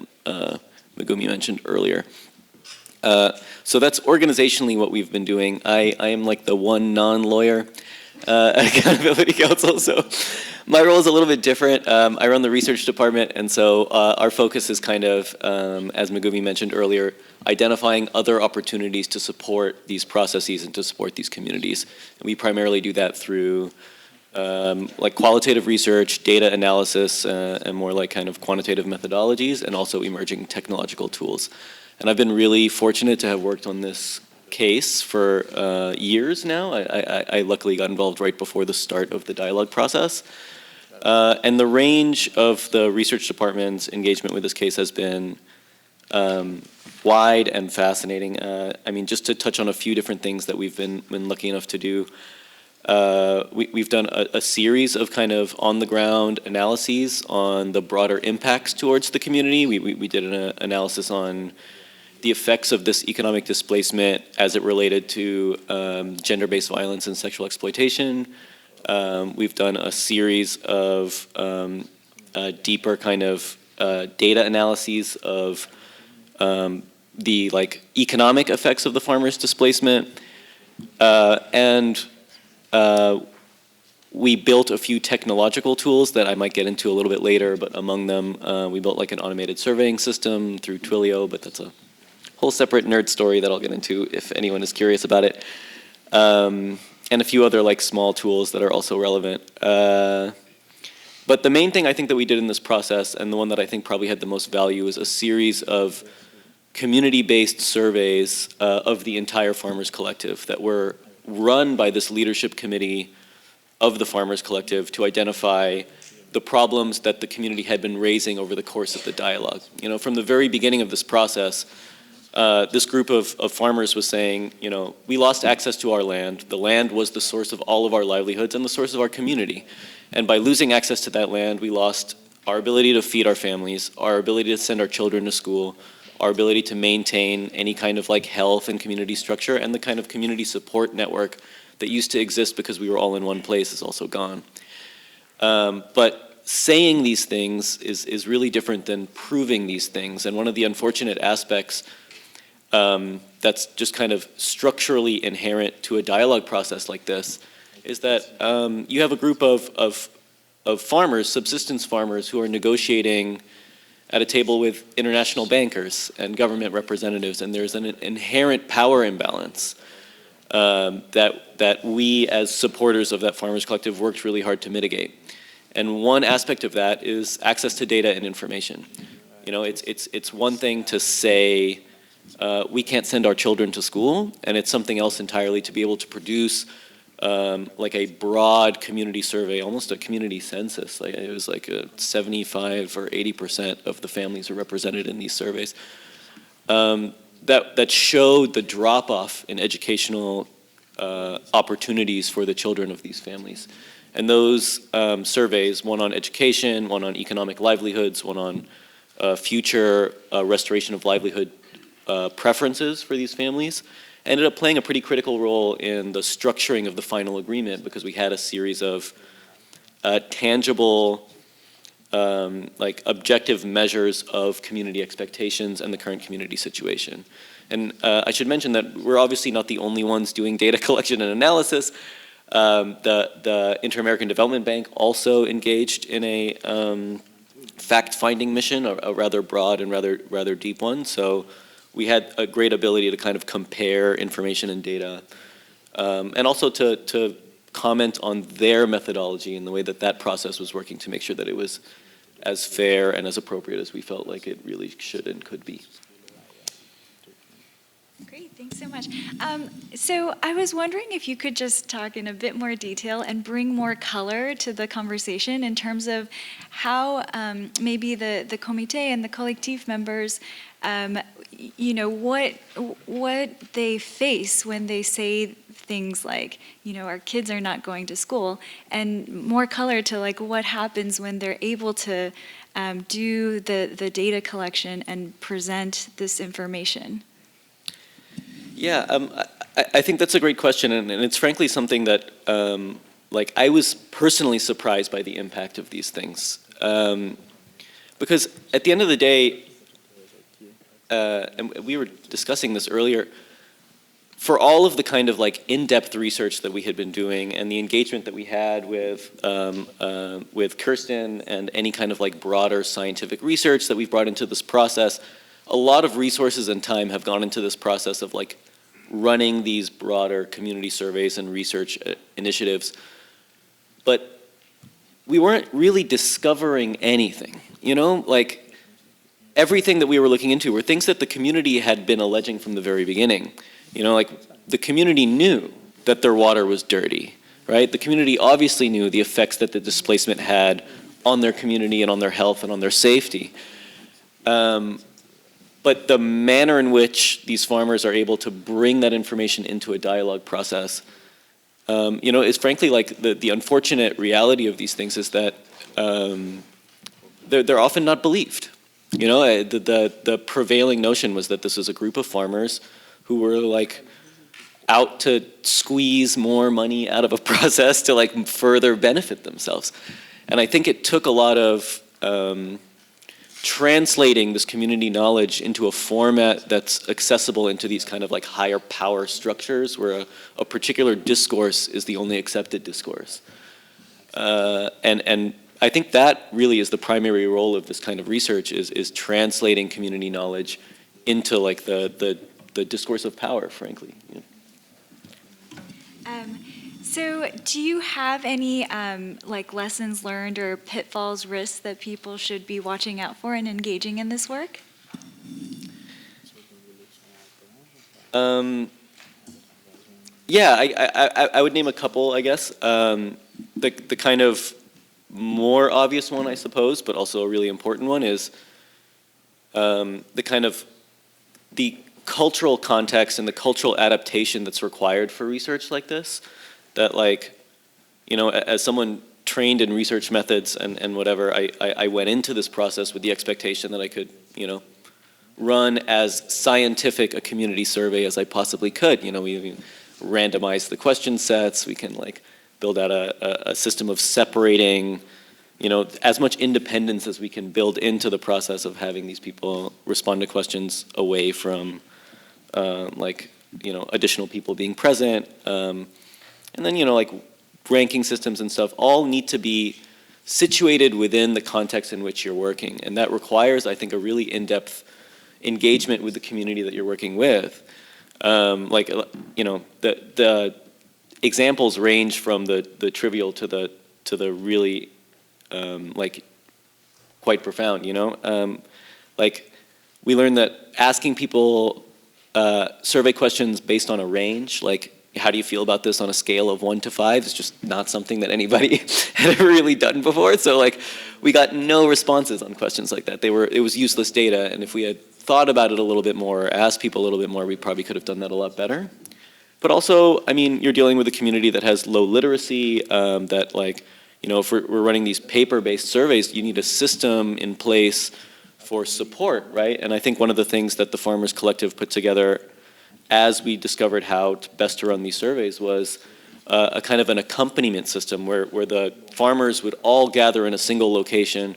Megumi mentioned earlier. So that's organizationally what we've been doing. I am like the one non-lawyer Accountability Council, so my role is a little bit different. I run the research department, and so our focus is kind of, as Megumi mentioned earlier, identifying other opportunities to support these processes and to support these communities. And we primarily do that through qualitative research, data analysis, and more like kind of quantitative methodologies, and also emerging technological tools. And I've been really fortunate to have worked on this case for years now. I luckily got involved right before the start of the dialogue process. And the range of the research department's engagement with this case has been wide and fascinating. I mean, just to touch on a few different things that we've been lucky enough to do. We've done a series of kind of on-the-ground analyses on the broader impacts towards the community. We did an analysis on the effects of this economic displacement as it related to gender-based violence and sexual exploitation. We've done a series of deeper kind of data analyses of the economic effects of the farmers' displacement. We built a few technological tools that I might get into a little bit later, but among them, we built an automated surveying system through Twilio, but that's a whole separate nerd story that I'll get into if anyone is curious about it. And a few other small tools that are also relevant. But the main thing I think that we did in this process, and the one that I think probably had the most value, is a series of community-based surveys of the entire Farmers Collective that were run by this leadership committee of the Farmers Collective to identify the problems that the community had been raising over the course of the dialogue. You know, from the very beginning of this process, this group of farmers was saying, you know, we lost access to our land. The land was the source of all of our livelihoods and the source of our community. And by losing access to that land, we lost our ability to feed our families, our ability to send our children to school, our ability to maintain any kind of health and community structure, and the kind of community support network that used to exist because we were all in one place is also gone. But saying these things is really different than proving these things. And one of the unfortunate aspects that's just kind of structurally inherent to a dialogue process like this is that you have a group of farmers, subsistence farmers, who are negotiating at a table with international bankers and government representatives, and there's an inherent power imbalance that we as supporters of that Farmers Collective worked really hard to mitigate. And one aspect of that is access to data and information. You know, it's one thing to say we can't send our children to school, and it's something else entirely to be able to produce like a broad community survey, almost a community census. Like it was like 75 or 80% of the families are represented in these surveys. That showed the drop-off in educational opportunities for the children of these families. And those surveys, one on education, one on economic livelihoods, one on future restoration of livelihood preferences for these families, ended up playing a pretty critical role in the structuring of the final agreement, because we had a series of tangible, like objective measures of community expectations and the current community situation. And I should mention that we're obviously not the only ones doing data collection and analysis. The Inter-American Development Bank also engaged in a fact-finding mission, a rather broad and rather deep one. So we had a great ability to kind of compare information and data, and also to comment on their methodology and the way that that process was working to make sure that it was as fair and as appropriate as we felt like it really should and could be. Great, thanks so much. So I was wondering if you could just talk in a bit more detail and bring more color to the conversation in terms of how maybe the comité and the Kolektif members, you know, what they face when they say things like, you know, our kids are not going to school, and more color to like what happens when they're able to do the data collection and present this information. Yeah, I think that's a great question, and it's frankly something that, like, I was personally surprised by the impact of these things. Because at the end of the day, and we were discussing this earlier, for all of the kind of like in-depth research that we had been doing and the engagement that we had with Kirsten and any kind of like broader scientific research that we've brought into this process, a lot of resources and time have gone into this process of like running these broader community surveys and research initiatives. But we weren't really discovering anything, you know, like everything that we were looking into were things that the community had been alleging from the very beginning. You know, like the community knew that their water was dirty, right? The community obviously knew the effects that the displacement had on their community and on their health and on their safety. But the manner in which these farmers are able to bring that information into a dialogue process, you know, is frankly like the unfortunate reality of these things is that they're often not believed. You know, the prevailing notion was that this was a group of farmers who were like out to squeeze more money out of a process to like further benefit themselves. And I think it took a lot of translating this community knowledge into a format that's accessible into these kind of like higher power structures where a particular discourse is the only accepted discourse. And I think that really is the primary role of this kind of research is translating community knowledge into like the discourse of power, frankly. Yeah. So do you have any like lessons learned or pitfalls, risks that people should be watching out for in engaging in this work? Yeah, I would name a couple, I guess. The kind of more obvious one, I suppose, but also a really important one is the kind of the cultural context and the cultural adaptation that's required for research like this. That like, you know, as someone trained in research methods and whatever, I went into this process with the expectation that I could, you know, run as scientific a community survey as I possibly could. You know, we randomize the question sets, we can like build out a system of separating, you know, as much independence as we can build into the process of having these people respond to questions away from like, you know, additional people being present. And then, you know, like ranking systems and stuff all need to be situated within the context in which you're working. And that requires, I think, a really in-depth engagement with the community that you're working with. Like, you know, the examples range from the trivial to the really, like, quite profound, you know? like, we learned that asking people survey questions based on a range, like, how do you feel about this on a scale of 1 to 5, is just not something that anybody had ever really done before. So like, we got no responses on questions like that. It was useless data, and if we had thought about it a little bit more, asked people a little bit more, we probably could have done that a lot better. But also, I mean, you're dealing with a community that has low literacy, that like, you know, if we're running these paper-based surveys, you need a system in place for support, right? And I think one of the things that the Farmers Collective put together as we discovered how best to run these surveys was a kind of an accompaniment system where the farmers would all gather in a single location,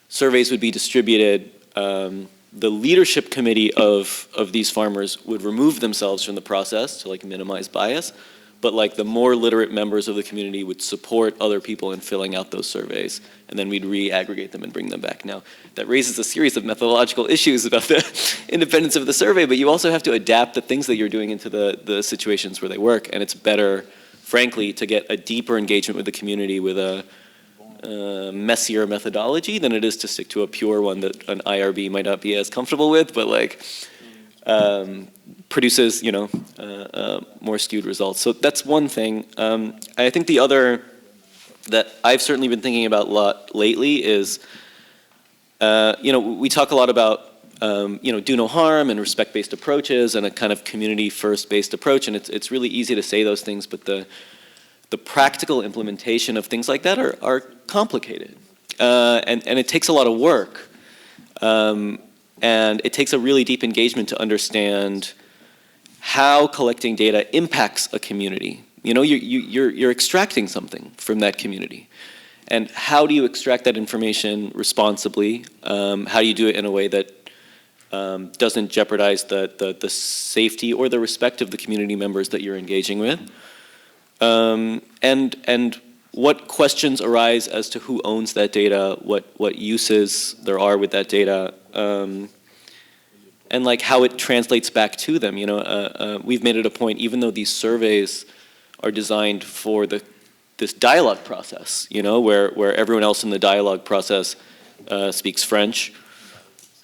surveys would be distributed, the leadership committee of these farmers would remove themselves from the process to like minimize bias, but like the more literate members of the community would support other people in filling out those surveys, and then we'd re-aggregate them and bring them back. Now, that raises a series of methodological issues about the independence of the survey, but you also have to adapt the things that you're doing into the situations where they work, and it's better, frankly, to get a deeper engagement with the community with a messier methodology than it is to stick to a pure one that an IRB might not be as comfortable with, but like, produces, you know, more skewed results. So that's one thing. I think the other that I've certainly been thinking about a lot lately is, you know, we talk a lot about, you know, do no harm and respect-based approaches and a kind of community-first-based approach, and it's really easy to say those things, but the practical implementation of things like that are complicated, and it takes a lot of work. And it takes a really deep engagement to understand how collecting data impacts a community. You know, you're extracting something from that community. And how do you extract that information responsibly? How do you do it in a way that doesn't jeopardize the safety or the respect of the community members that you're engaging with? And what questions arise as to who owns that data, what uses there are with that data, and like how it translates back to them. You know, we've made it a point, even though these surveys are designed for this dialogue process, you know, where everyone else in the dialogue process speaks French.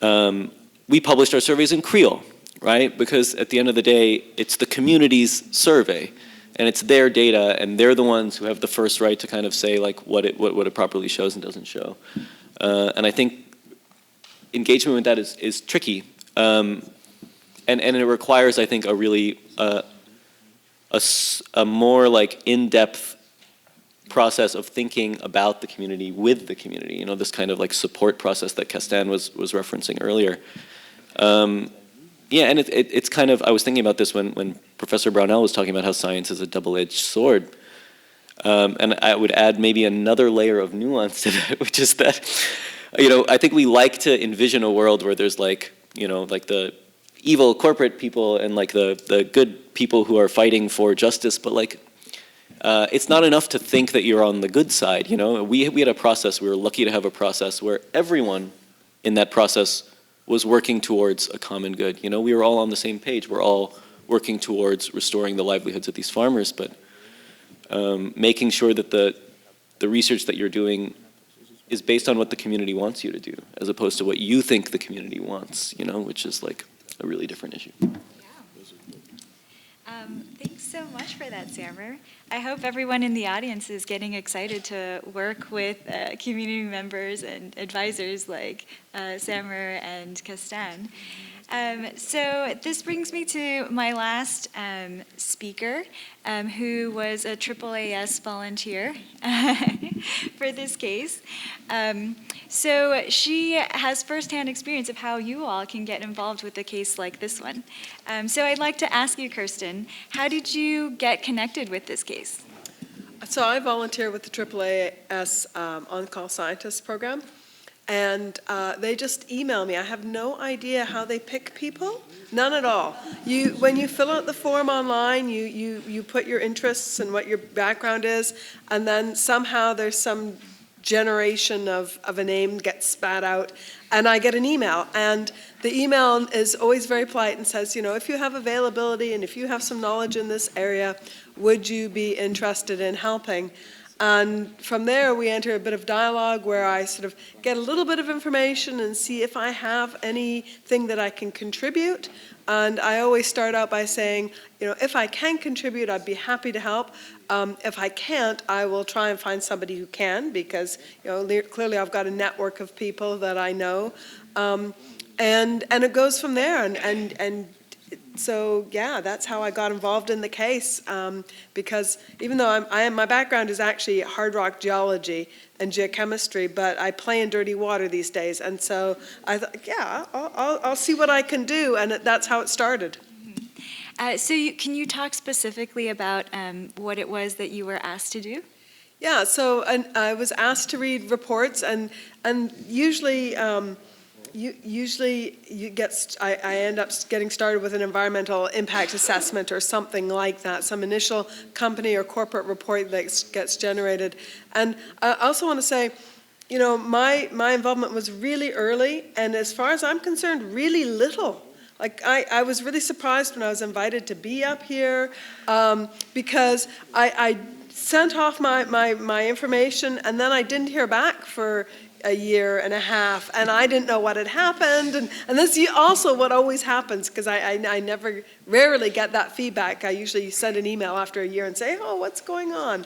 We published our surveys in Creole, right? Because at the end of the day, it's the community's survey, and it's their data, and they're the ones who have the first right to kind of say like what it properly shows and doesn't show. And I think engagement with that is tricky, and it requires, I think, a really a more like in-depth process of thinking about the community with the community. You know, this kind of like support process that Castan was referencing earlier. Yeah, and it's kind of, I was thinking about this when Professor Brownell was talking about how science is a double-edged sword. And I would add maybe another layer of nuance to that, which is that, you know, I think we like to envision a world where there's like, you know, like the evil corporate people and like the good people who are fighting for justice, but like, it's not enough to think that you're on the good side, you know? We had a process, we were lucky to have a process where everyone in that process was working towards a common good. You know, we were all on the same page. We're all working towards restoring the livelihoods of these farmers, but making sure that the research that you're doing is based on what the community wants you to do, as opposed to what you think the community wants, you know, which is like a really different issue. Thanks so much for that, Samer. I hope everyone in the audience is getting excited to work with community members and advisors like Samer and Castan. So this brings me to my last speaker, who was a AAAS volunteer for this case. So she has firsthand experience of how you all can get involved with a case like this one. So I'd like to ask you, Kirsten, how did you get connected with this case? So I volunteer with the AAAS On-Call Scientist program. And they just email me. I have no idea how they pick people, none at all. When you fill out the form online, you put your interests and what your background is, and then somehow there's some generation of a name gets spat out, and I get an email. And the email is always very polite and says, you know, if you have availability and if you have some knowledge in this area, would you be interested in helping? And from there, we enter a bit of dialogue where I sort of get a little bit of information and see if I have anything that I can contribute. And I always start out by saying, if I can contribute, I'd be happy to help. If I can't, I will try and find somebody who can, because clearly I've got a network of people that I know. And it goes from there. And so, yeah, that's how I got involved in the case, because even though my background is actually hard rock geology and geochemistry, but I play in dirty water these days. And so I thought, yeah, I'll see what I can do, and that's how it started. Can you talk specifically about what it was that you were asked to do? Yeah, so I was asked to read reports, and usually I end up getting started with an environmental impact assessment or something like that, some initial company or corporate report that gets generated. And I also want to say, my involvement was really early, and as far as I'm concerned, really little. Like, I was really surprised when I was invited to be up here, because I sent off my information, and then I didn't hear back for a year and a half, and I didn't know what had happened, and this is also what always happens, because I rarely get that feedback. I usually send an email after a year and say, oh, what's going on?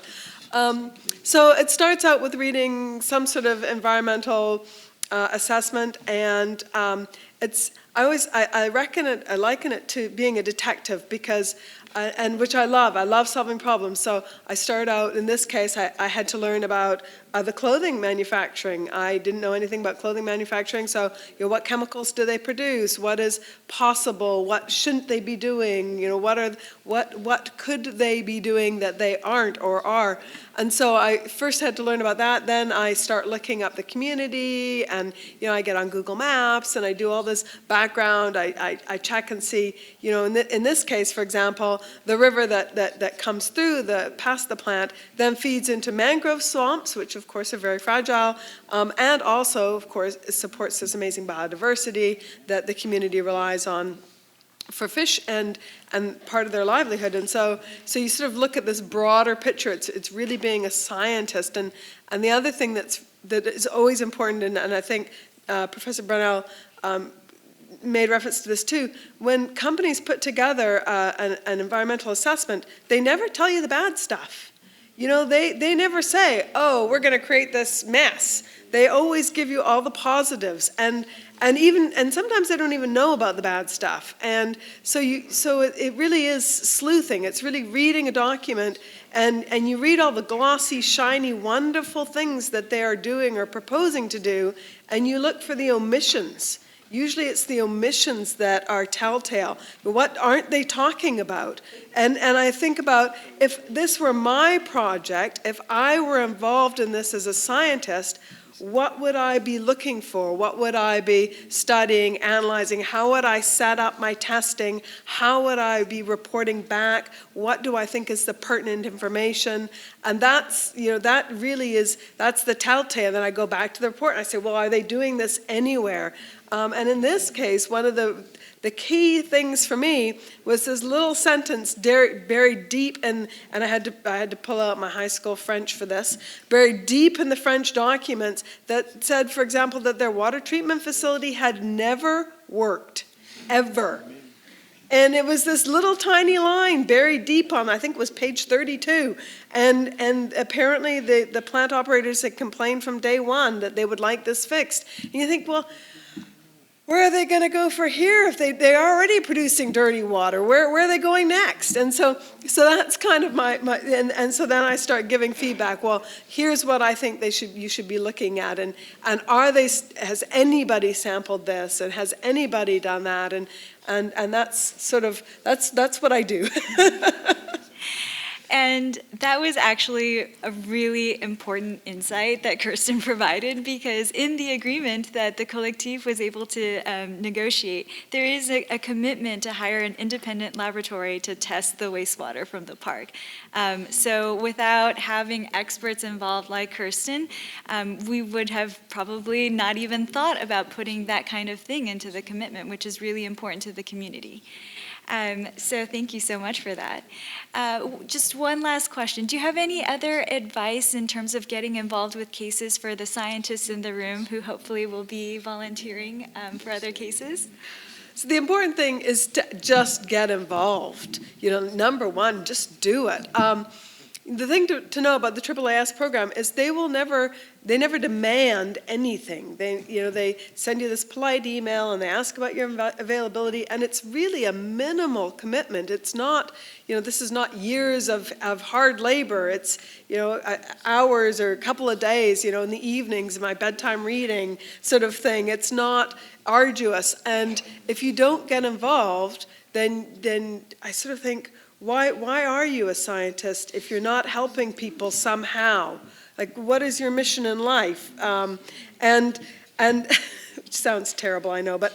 So it starts out with reading some sort of environmental assessment, and I liken it to being a detective, because and which I love solving problems. So I start out, in this case, I had to learn about the clothing manufacturing. I didn't know anything about clothing manufacturing, so what chemicals do they produce? What is possible? What shouldn't they be doing? What could they be doing that they aren't or are? And so I first had to learn about that. Then I start looking up the community, and I get on Google Maps, and I do all this background. I check and see, in this case, for example, the river that comes through past the plant then feeds into mangrove swamps, which of course are very fragile, and also, of course, supports this amazing biodiversity that the community relies on for fish and part of their livelihood. And so you sort of look at this broader picture. It's really being a scientist. And the other thing that is always important, and I think Professor Brunel made reference to this too, when companies put together an environmental assessment, they never tell you the bad stuff. They never say, oh, we're going to create this mess. They always give you all the positives, and sometimes they don't even know about the bad stuff. And so it really is sleuthing. It's really reading a document, and you read all the glossy, shiny, wonderful things that they are doing or proposing to do, and you look for the omissions. Usually it's the omissions that are telltale. What aren't they talking about? And I think about, if this were my project, if I were involved in this as a scientist, what would I be looking for? What would I be studying, analyzing? How would I set up my testing? How would I be reporting back? What do I think is the pertinent information? And that's the telltale. Then I go back to the report and I say, well, are they doing this anywhere? And in this case, one of the key things for me was this little sentence buried deep and I had to pull out my high school French for this, buried deep in the French documents, that said, for example, that their water treatment facility had never worked, ever. And it was this little tiny line buried deep on, I think it was page 32. And apparently the plant operators had complained from day one that they would like this fixed. And you think, well, where are they going to go for here if they're already producing dirty water? Where are they going next? And so that's kind of and so then I start giving feedback. Well, here's what I think you should be looking at, and has anybody sampled this, and has anybody done that? And that's that's what I do. And that was actually a really important insight that Kirsten provided, because in the agreement that the Kolektif was able to negotiate, there is a commitment to hire an independent laboratory to test the wastewater from the park. So without having experts involved like Kirsten, we would have probably not even thought about putting that kind of thing into the commitment, which is really important to the community. So thank you so much for that. Just one last question. Do you have any other advice in terms of getting involved with cases for the scientists in the room who hopefully will be volunteering for other cases? So the important thing is to just get involved. Number one, just do it. The thing to know about the AAAS program is they never demand anything. They send you this polite email and they ask about your availability, and it's really a minimal commitment. It's not, this is not years of hard labor. It's, hours or a couple of days, in the evenings, my bedtime reading sort of thing. It's not arduous. And if you don't get involved, then I sort of think, why are you a scientist if you're not helping people somehow? Like, what is your mission in life? And which sounds terrible, I know, but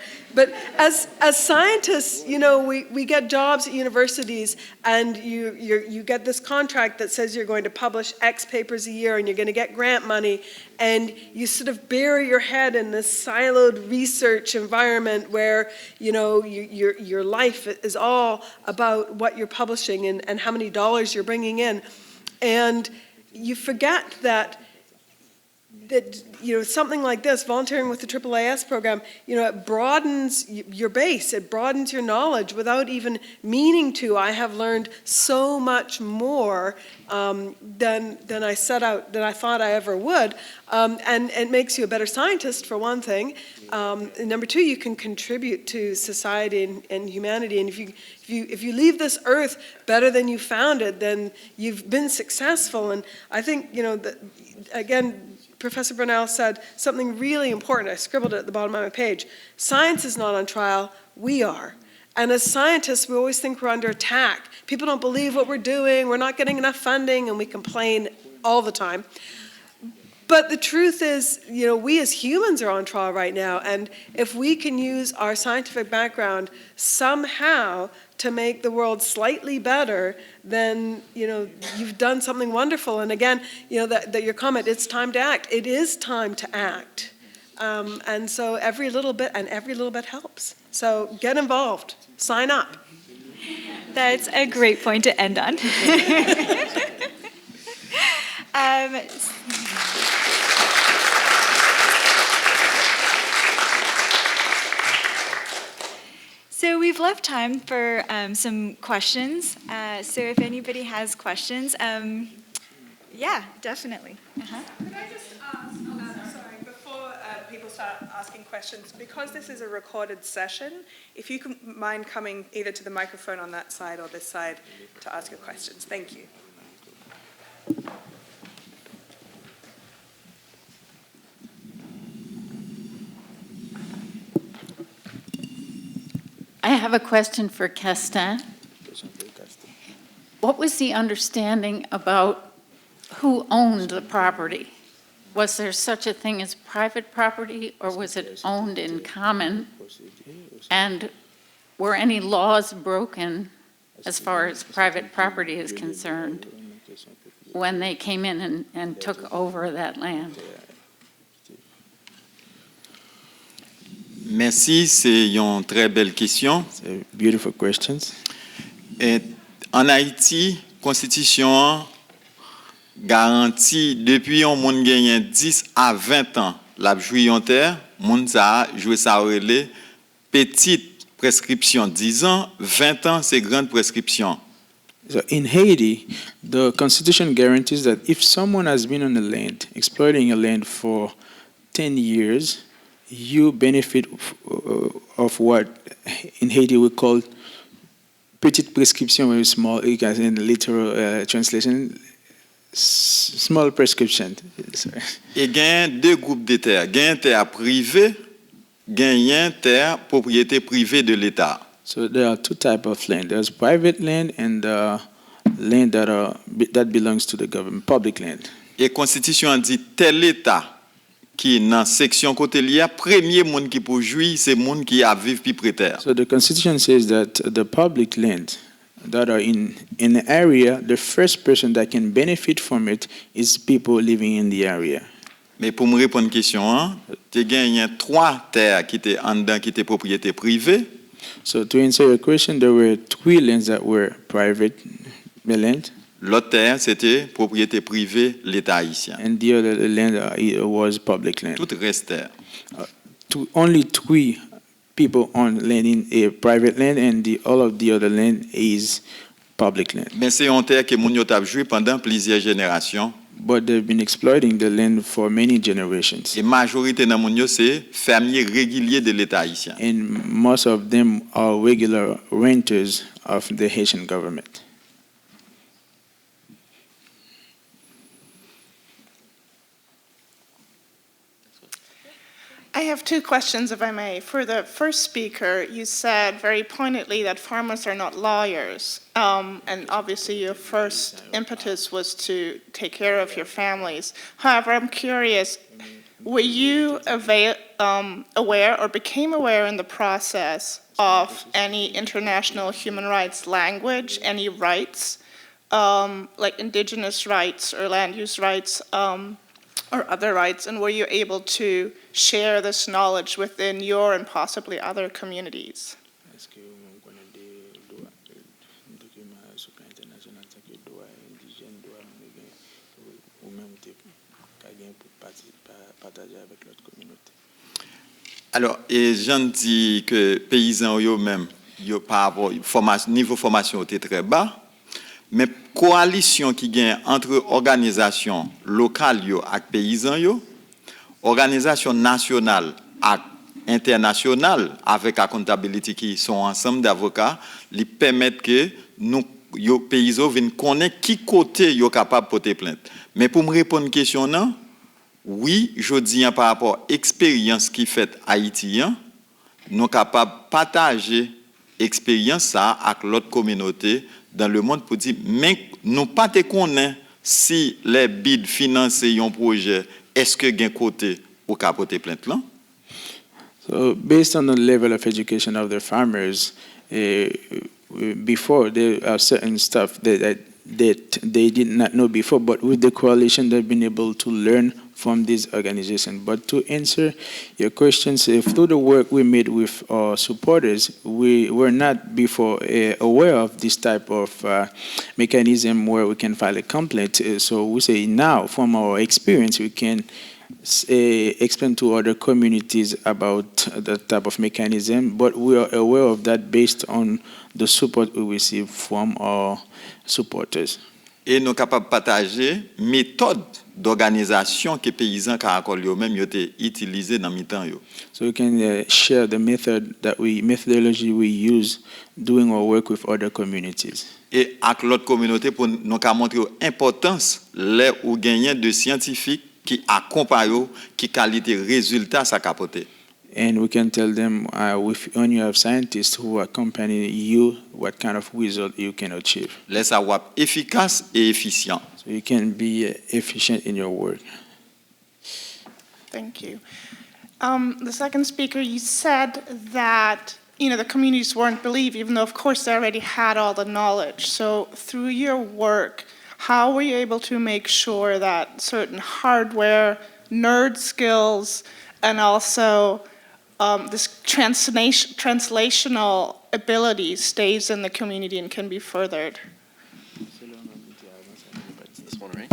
as scientists, we get jobs at universities, and you get this contract that says you're going to publish X papers a year, and you're going to get grant money, and you sort of bury your head in this siloed research environment where your life is all about what you're publishing and how many dollars you're bringing in, and you forget that something like this, volunteering with the AAAS program, it broadens your base, it broadens your knowledge without even meaning to. I have learned so much more than I set out, than I thought I ever would, and it makes you a better scientist, for one thing. And number two, you can contribute to society and humanity, and if you leave this earth better than you found it, then you've been successful. And I think, again, Professor Brunel said something really important. I scribbled it at the bottom of my page. Science is not on trial, we are. And as scientists, we always think we're under attack. People don't believe what we're doing, we're not getting enough funding, and we complain all the time. But the truth is, we as humans are on trial right now, and if we can use our scientific background somehow to make the world slightly better, then you've done something wonderful. And again, that your comment, it's time to act. It is time to act, and so every little bit helps. So get involved, sign up. That's a great point to end on. So we've left time for some questions. So if anybody has questions, yeah, definitely. Uh-huh. Could I just ask, sorry, before people start asking questions, because this is a recorded session, if you can mind coming either to the microphone on that side or this side to ask your questions. Thank you. I have a question for Castin. What was the understanding about who owned the property? Was there such a thing as private property, or was it owned in common? And were any laws broken as far as private property is concerned when they came in and took over that land? Merci, c'est une très belle question. Beautiful questions. Et en Haïti, Constitution garantit depuis un monde gagne 10 à 20 ans la jouir en terre, monde ça jouer ça relé petite prescription 10 ans, 20 ans c'est grande prescription. So in Haiti, the Constitution guarantees that if someone has been on the land, exploiting a land for 10 years, you benefit of what in Haiti we call petite prescription, very small, in literal translation, small prescription. Et il y a deux groupes de terres. Il y a terre privée, il y a terre propriété privée de l'État. So there are two types of land. There's private land and land that belongs to the government, public land. Et Constitution dit tel État qui dans section côté lié premier monde qui peut jouir c'est monde qui a vivre puis prêter. So the Constitution says that the public land that are in an area, the first person that can benefit from it is people living in the area. Mais pour me répondre à question, tu gagné 3 terres qui étaient en dedans qui étaient propriété privée. So to answer your question, there were 3 lands that were private land. L'autre terre, c'était propriété privée, l'État haïtien. And the other land was public land. Tout reste terre. Only 3 people own land in a private land, and all of the other land is public land. Mais c'est une terre que moun yo t'a joué pendant plusieurs générations. But they've been exploiting the land for many generations. Et majorité dans moun yo c'est fermiers réguliers de l'État haïtien. And most of them are regular renters of the Haitian government. I have 2 questions, if I may. For the first speaker, you said very pointedly that farmers are not lawyers. And obviously, your first impetus was to take care of your families. However, I'm curious, were you aware or became aware in the process of any international human rights language, any rights, like indigenous rights or land use rights, or other rights, and were you able to share this knowledge within your and possibly other communities? Alors, et j'en dis que paysans eux-mêmes, par rapport niveau formation était très bas, mais coalition qui gagne entre organisations locales et paysans, organisation nationale et internationale avec accountability qui sont ensemble d'avocats, ils permettent que nous les paysans viennent connaître qui côté ils sont capables de porter plainte. Mais pour me répondre à une question, non, oui, je dis par rapport à l'expérience qui fait haïtien, nous sommes capables de partager l'expérience avec l'autre communauté dans le monde pour dire, mais nous pas te connaissons si les bids financés un projet, est-ce que gain côté ou capoter plainte là? So based on the level of education of the farmers, before there are certain stuff that they did not know before, but with the coalition they've been able to learn from this organization. But to answer your questions, through the work we made with our supporters, we were not before aware of this type of mechanism where we can file a complaint. So we say now, from our experience, we can explain to other communities about that type of mechanism, but we are aware of that based on the support we receive from our supporters. Et nous sommes capables de partager méthode d'organisation que paysans Catechol eux-mêmes utilisé dans mi-temps. So we can share the methodology we use doing our work with other communities. Et avec l'autre communauté pour nous montrer l'importance les ou gagner de scientifiques qui accompagnent qui qualité résultat ça capoter. And we can tell them when you have scientists who accompany you, what kind of result you can achieve. Les savoir efficace et efficient. So you can be efficient in your work. Thank you. The second speaker, you said that the communities weren't believed, even though, of course, they already had all the knowledge. So through your work, how were you able to make sure that certain hardware, nerd skills, and also this translational ability stays in the community and can be furthered? This one, right?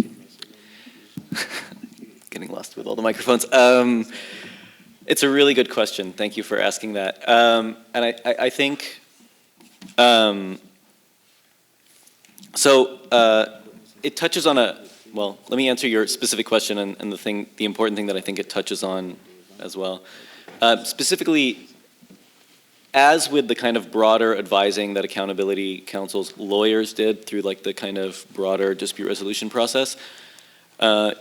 Getting lost with all the microphones. It's a really good question. Thank you for asking that. And I think, it touches on well, let me answer your specific question and the important thing that I think it touches on as well. Specifically, as with the kind of broader advising that accountability council's lawyers did through like the kind of broader dispute resolution process,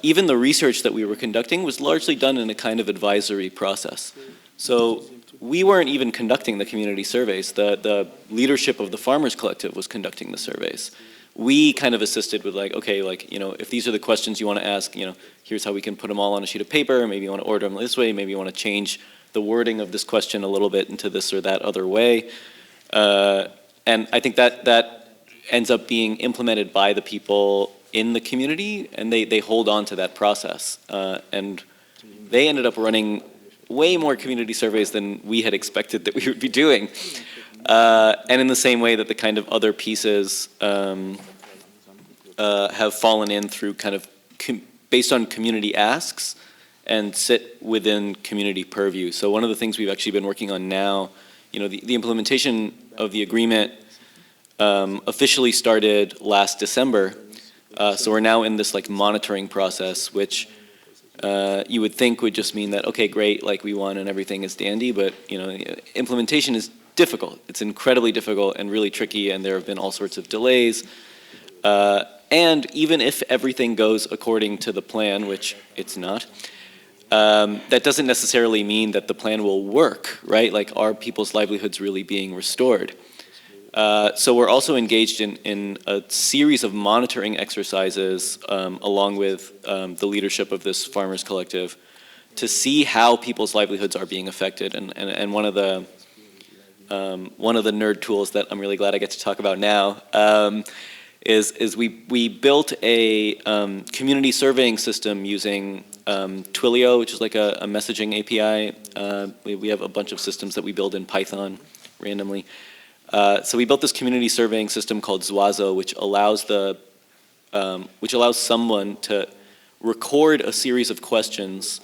even the research that we were conducting was largely done in a kind of advisory process. So we weren't even conducting the community surveys. The leadership of the Farmers Collective was conducting the surveys. We kind of assisted with if these are the questions you want to ask, here's how we can put them all on a sheet of paper. Maybe you want to order them this way. Maybe you want to change the wording of this question a little bit into this or that other way. And I think that ends up being implemented by the people in the community, and they hold on to that process. And they ended up running way more community surveys than we had expected that we would be doing. And in the same way that the kind of other pieces have fallen in through kind of based on community asks and sit within community purview. So one of the things we've actually been working on now, the implementation of the agreement officially started last December. So we're now in this like monitoring process, which you would think would just mean that, okay, great, like we won and everything is dandy, but implementation is difficult. It's incredibly difficult and really tricky, and there have been all sorts of delays. And even if everything goes according to the plan, which it's not, that doesn't necessarily mean that the plan will work, right? Like, are people's livelihoods really being restored? So we're also engaged in a series of monitoring exercises along with the leadership of this farmers collective to see how people's livelihoods are being affected. And one of the nerd tools that I'm really glad I get to talk about now is we built a community surveying system using Twilio, which is like a messaging API. We have a bunch of systems that we build in Python randomly. So we built this community surveying system called Zuazo, which allows someone to record a series of questions,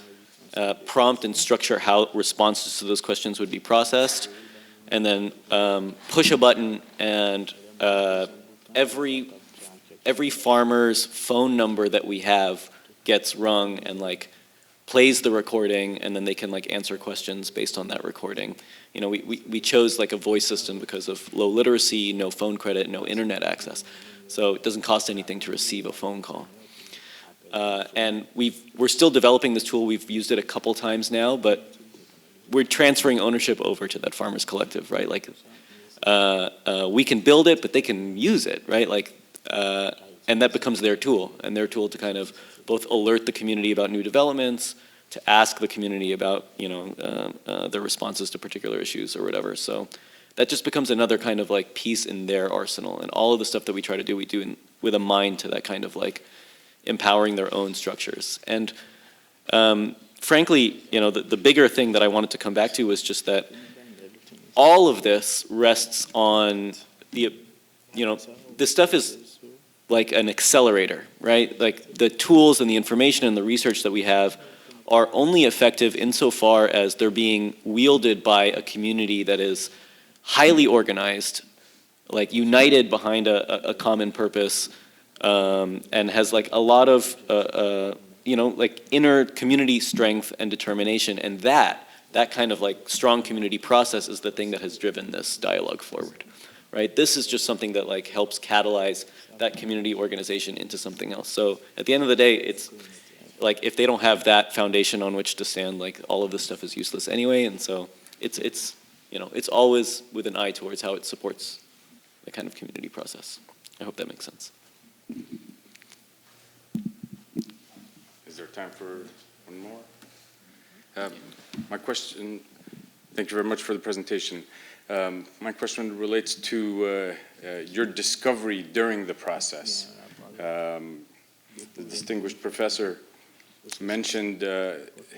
prompt and structure how responses to those questions would be processed, and then push a button, and every farmer's phone number that we have gets rung and like plays the recording, and then they can like answer questions based on that recording. We chose like a voice system because of low literacy, no phone credit, no internet access. So it doesn't cost anything to receive a phone call. And we're still developing this tool. We've used it a couple times now, but we're transferring ownership over to that farmers collective, right? Like, we can build it, but they can use it, right? Like, and that becomes their tool, and their tool to kind of both alert the community about new developments, to ask the community about, their responses to particular issues or whatever. So that just becomes another kind of like piece in their arsenal. And all of the stuff that we try to do, we do with a mind to that kind of like empowering their own structures. And frankly, the bigger thing that I wanted to come back to was just that all of this rests on this stuff is like an accelerator, right? Like the tools and the information and the research that we have are only effective insofar as they're being wielded by a community that is highly organized, like united behind a common purpose, and has like a lot of like inner community strength and determination. And that kind of like strong community process is the thing that has driven this dialogue forward, right? This is just something that like helps catalyze that community organization into something else. So at the end of the day, it's like if they don't have that foundation on which to stand, like all of this stuff is useless anyway. And so it's always with an eye towards how it supports the kind of community process. I hope that makes sense. Is there time for one more? My question, thank you very much for the presentation. My question relates to your discovery during the process. The distinguished professor mentioned,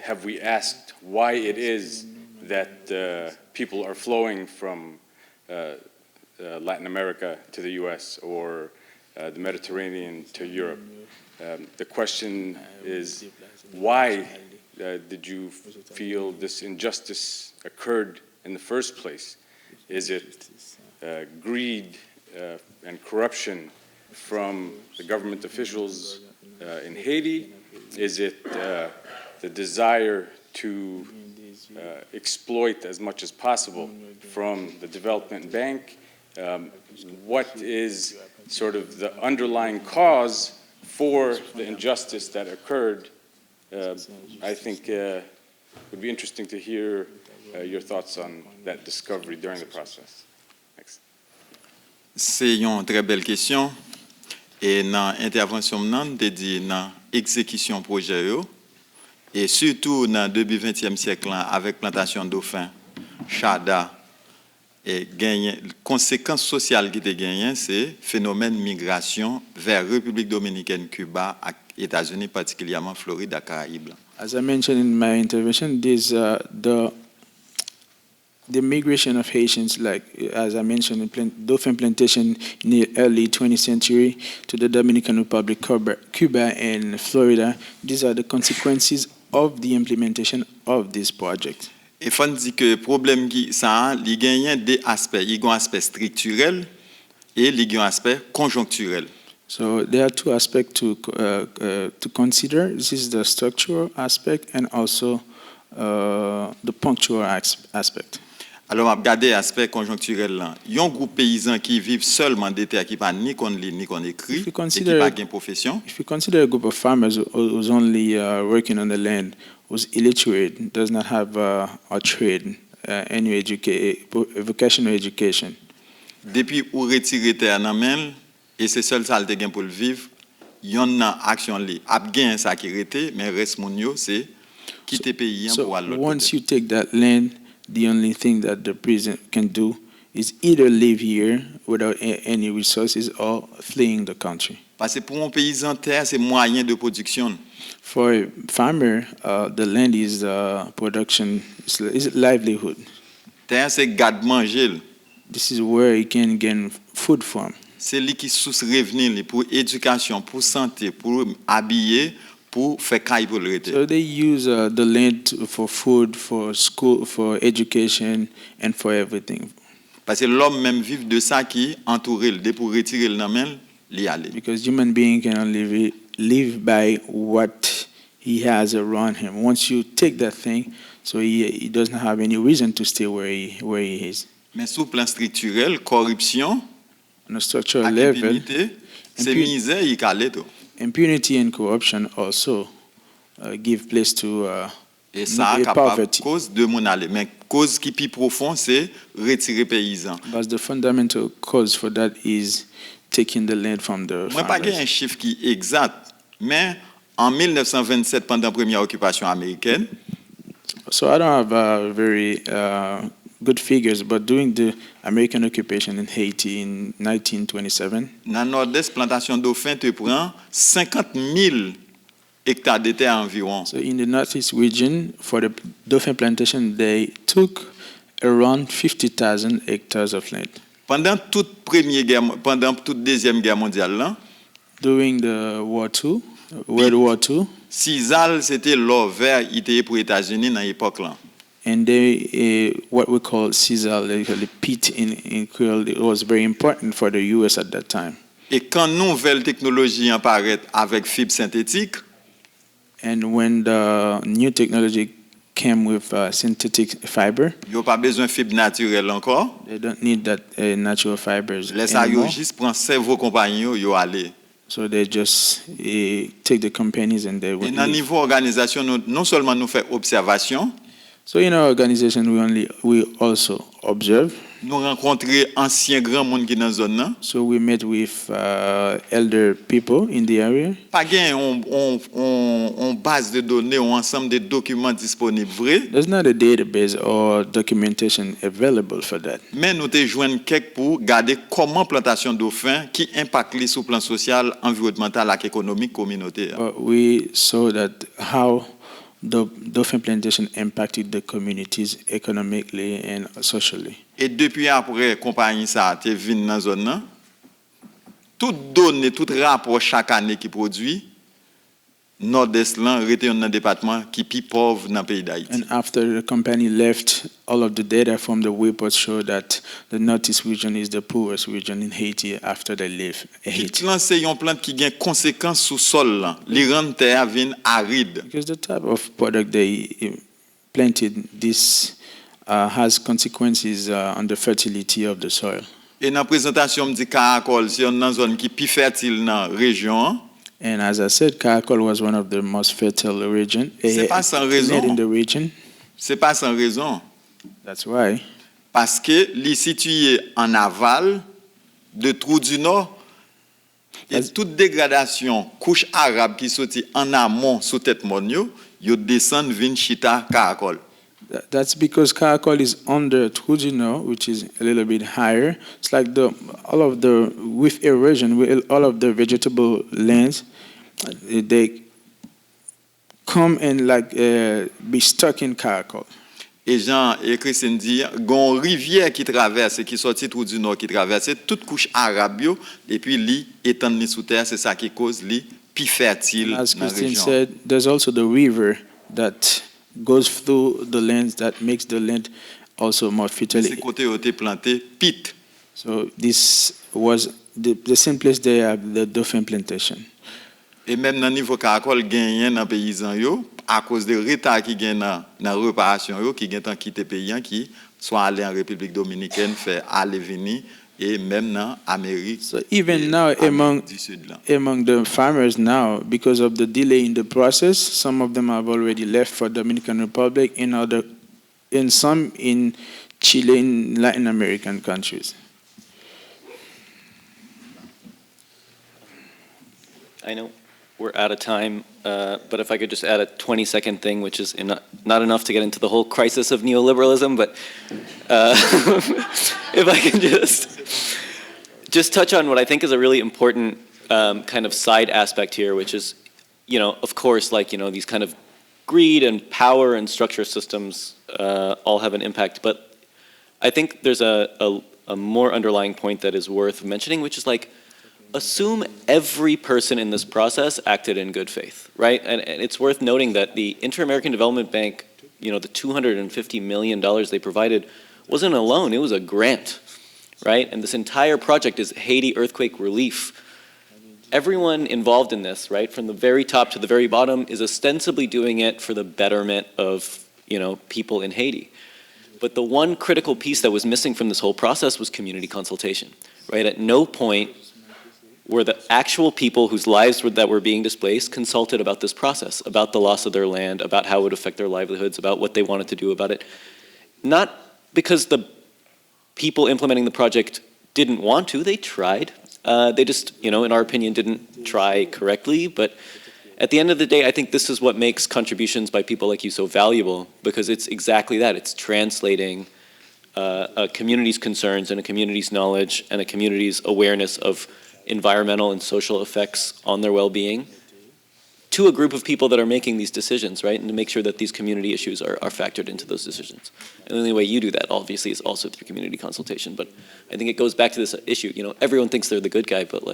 have we asked why it is that people are flowing from Latin America to the US or the Mediterranean to Europe? The question is, why did you feel this injustice occurred in the first place? Is it greed and corruption from the government officials in Haiti? Is it the desire to exploit as much as possible from the development bank? What is sort of the underlying cause for the injustice that occurred? I think it would be interesting to hear your thoughts on that discovery during the process. Thanks. C'est une très belle question. Et dans l'intervention, on a dit dans l'exécution projet, et surtout dans le début 20e siècle, avec plantation de dauphins, chada, et conséquences sociales qui étaient gagnées, c'est phénomène migration vers République dominicaine, Cuba, et États-Unis, particulièrement Floride, et Caraïbes. As I mentioned in my intervention, the migration of Haitians, like as I mentioned, dolphin plantation in the early 20th century to the Dominican Republic, Cuba, and Florida, these are the consequences of the implementation of this project. Et faut dire que problème qui ça, il gagne deux aspects, il y a un aspect structurel et il y a un aspect conjoncturel. So there are two aspects to consider. This is the structural aspect and also the punctual aspect. Alors, on va regarder l'aspect conjoncturel là. Il y a un groupe paysan qui vivent seulement des terres qui pas ni qu'on lit ni qu'on écrit et qui pas de profession. If you consider a group of farmers who's only working on the land, who's illiterate, does not have a trade, any vocational education. Depuis ou retirer terre dans main et c'est seul ça le gain pour le vivre, il y en a action li. A gain ça qui rete mais reste mon yo c'est quitter pays pour aller l'autre. Once you take that land, the only thing that the president can do is either live here without any resources or fleeing the country. Parce que pour un paysan terre c'est moyen de production. For a farmer, the land is production, is livelihood. Terre c'est garde manger. This is where he can gain food from. C'est lui qui source revenu pour éducation, pour santé, pour habiller, pour faire caille pour le rete. So they use the land for food, for school, for education, and for everything. Parce que l'homme même vit de ça qui entoure le pour retirer le namel, l'y aller. Because human being can only live by what he has around him. Once you take that thing, so he doesn't have any reason to stay where he is. Mais sous plan structurel, corruption, on a structural level, c'est misère y calé tout. Impunity and corruption also give place to et ça poverty. Cause de mon aller, mais cause qui plus profond c'est retirer paysan. But the fundamental cause for that is taking the land from the farmers. Moi pas un chiffre qui exact, mais en 1927 pendant la première occupation américaine. So I don't have very good figures, but during the American occupation in Haiti in 1927, dans Nord-Est, plantation dauphins te prend 50,000 hectares de terre environ. So in the Northeast region, for the dauphin plantation, they took around 50,000 hectares of land. Pendant toute deuxième guerre mondiale là, during the World War II, sisal c'était l'or vert était pour États-Unis dans l'époque là. And they, what we call sisal, the peat in Creole, it was very important for the U.S. at that time. Et quand nouvelle technologie apparaît avec fibre synthétique, and when the new technology came with synthetic fiber, ils n'ont pas besoin de fibre naturelle encore. They don't need that natural fibers Les anymore. juste prend cerveau compagnon yo aller. So they just take the companies and they. Et dans niveau organisation, non seulement nous fait observation. So in our organization, we also observe. Nous rencontrer anciens grands monde qui dans zone là. So we met with elder people in the area. Pas gain on base de données, on ensemble de documents disponibles vrai. There's not a database or documentation available for that. Mais nous te joindre quelque pour garder comment plantation dauphins qui impacte les sur plan social, environnemental et économique communautaire. But we saw that how the dauphin plantation impacted the communities economically and socially. Et depuis après compagnie ça te vinn dans zone là, toute données, tout rapport chaque année qui produit Nord-Est là rete un département qui plus pauvre dans pays d'Haïti. And after the company left, all of the data from the reports show that the Northeast region is the poorest region in Haiti after they leave Haiti. Là c'est une plante qui gagne conséquences sur sol là, li rend terre vinn aride. Because the type of product they planted, this has consequences on the fertility of the soil. Et dans présentation me dit Catechol c'est une zone qui plus fertile dans région. And as I said, Catechol was one of the most fertile region. C'est pas sans raison. In the region. C'est pas sans raison. That's why. Parce que li situé en aval de trou du Nord. Et toute dégradation couche arabe qui sorti en amont sous tête monio, yo descend vinn chita Catechol. That's because Catechol is under Trujillo, which is a little bit higher. It's like with erosion, with all of the vegetable lands, they come and be stuck in Catechol. Et Jean et Christine dit, gon rivière qui traverse, qui sortit tout du nord, qui traverse toute couche arabe, yo, et puis li étend ni sous terre, c'est ça qui cause li plus fertile As dans la Christine région. said, there's also the river that goes through the land that makes the land also more fertile. C'est côté où été planté pit. So this was the simplest they have the dolphin plantation. Et même dans niveau Catechol gagné dans paysan yo à cause de retard qui gagne dans réparation yo qui gagne tant quitter paysan qui soit aller en République dominicaine faire aller venir et même dans Amérique. So even now among the farmers now, because of the delay in the process, some of them have already left for Dominican Republic, in some in Chile, in Latin American countries. I know we're out of time, but if I could just add a 20-second thing, which is not enough to get into the whole crisis of neoliberalism, but if I can just touch on what I think is a really important kind of side aspect here, which is, of course, these kind of greed and power and structure systems all have an impact, but I think there's a more underlying point that is worth mentioning, which is assume every person in this process acted in good faith, right? And it's worth noting that the Inter-American Development Bank, the $250 million they provided wasn't a loan, it was a grant, right? And this entire project is Haiti earthquake relief. Everyone involved in this, right, from the very top to the very bottom, is ostensibly doing it for the betterment of, people in Haiti. But the one critical piece that was missing from this whole process was community consultation, right? At no point were the actual people whose lives that were being displaced consulted about this process, about the loss of their land, about how it would affect their livelihoods, about what they wanted to do about it. Not because the people implementing the project didn't want to, they tried. They just, in our opinion, didn't try correctly. But at the end of the day, I think this is what makes contributions by people like you so valuable, because it's exactly that. It's translating a community's concerns and a community's knowledge and a community's awareness of environmental and social effects on their well-being to a group of people that are making these decisions, right? And to make sure that these community issues are factored into those decisions. And the only way you do that, obviously, is also through community consultation. But I think it goes back to this issue, everyone thinks they're the good guy, but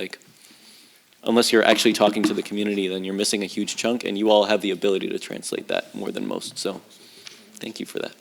unless you're actually talking to the community, then you're missing a huge chunk, and you all have the ability to translate that more than most. So thank you for that.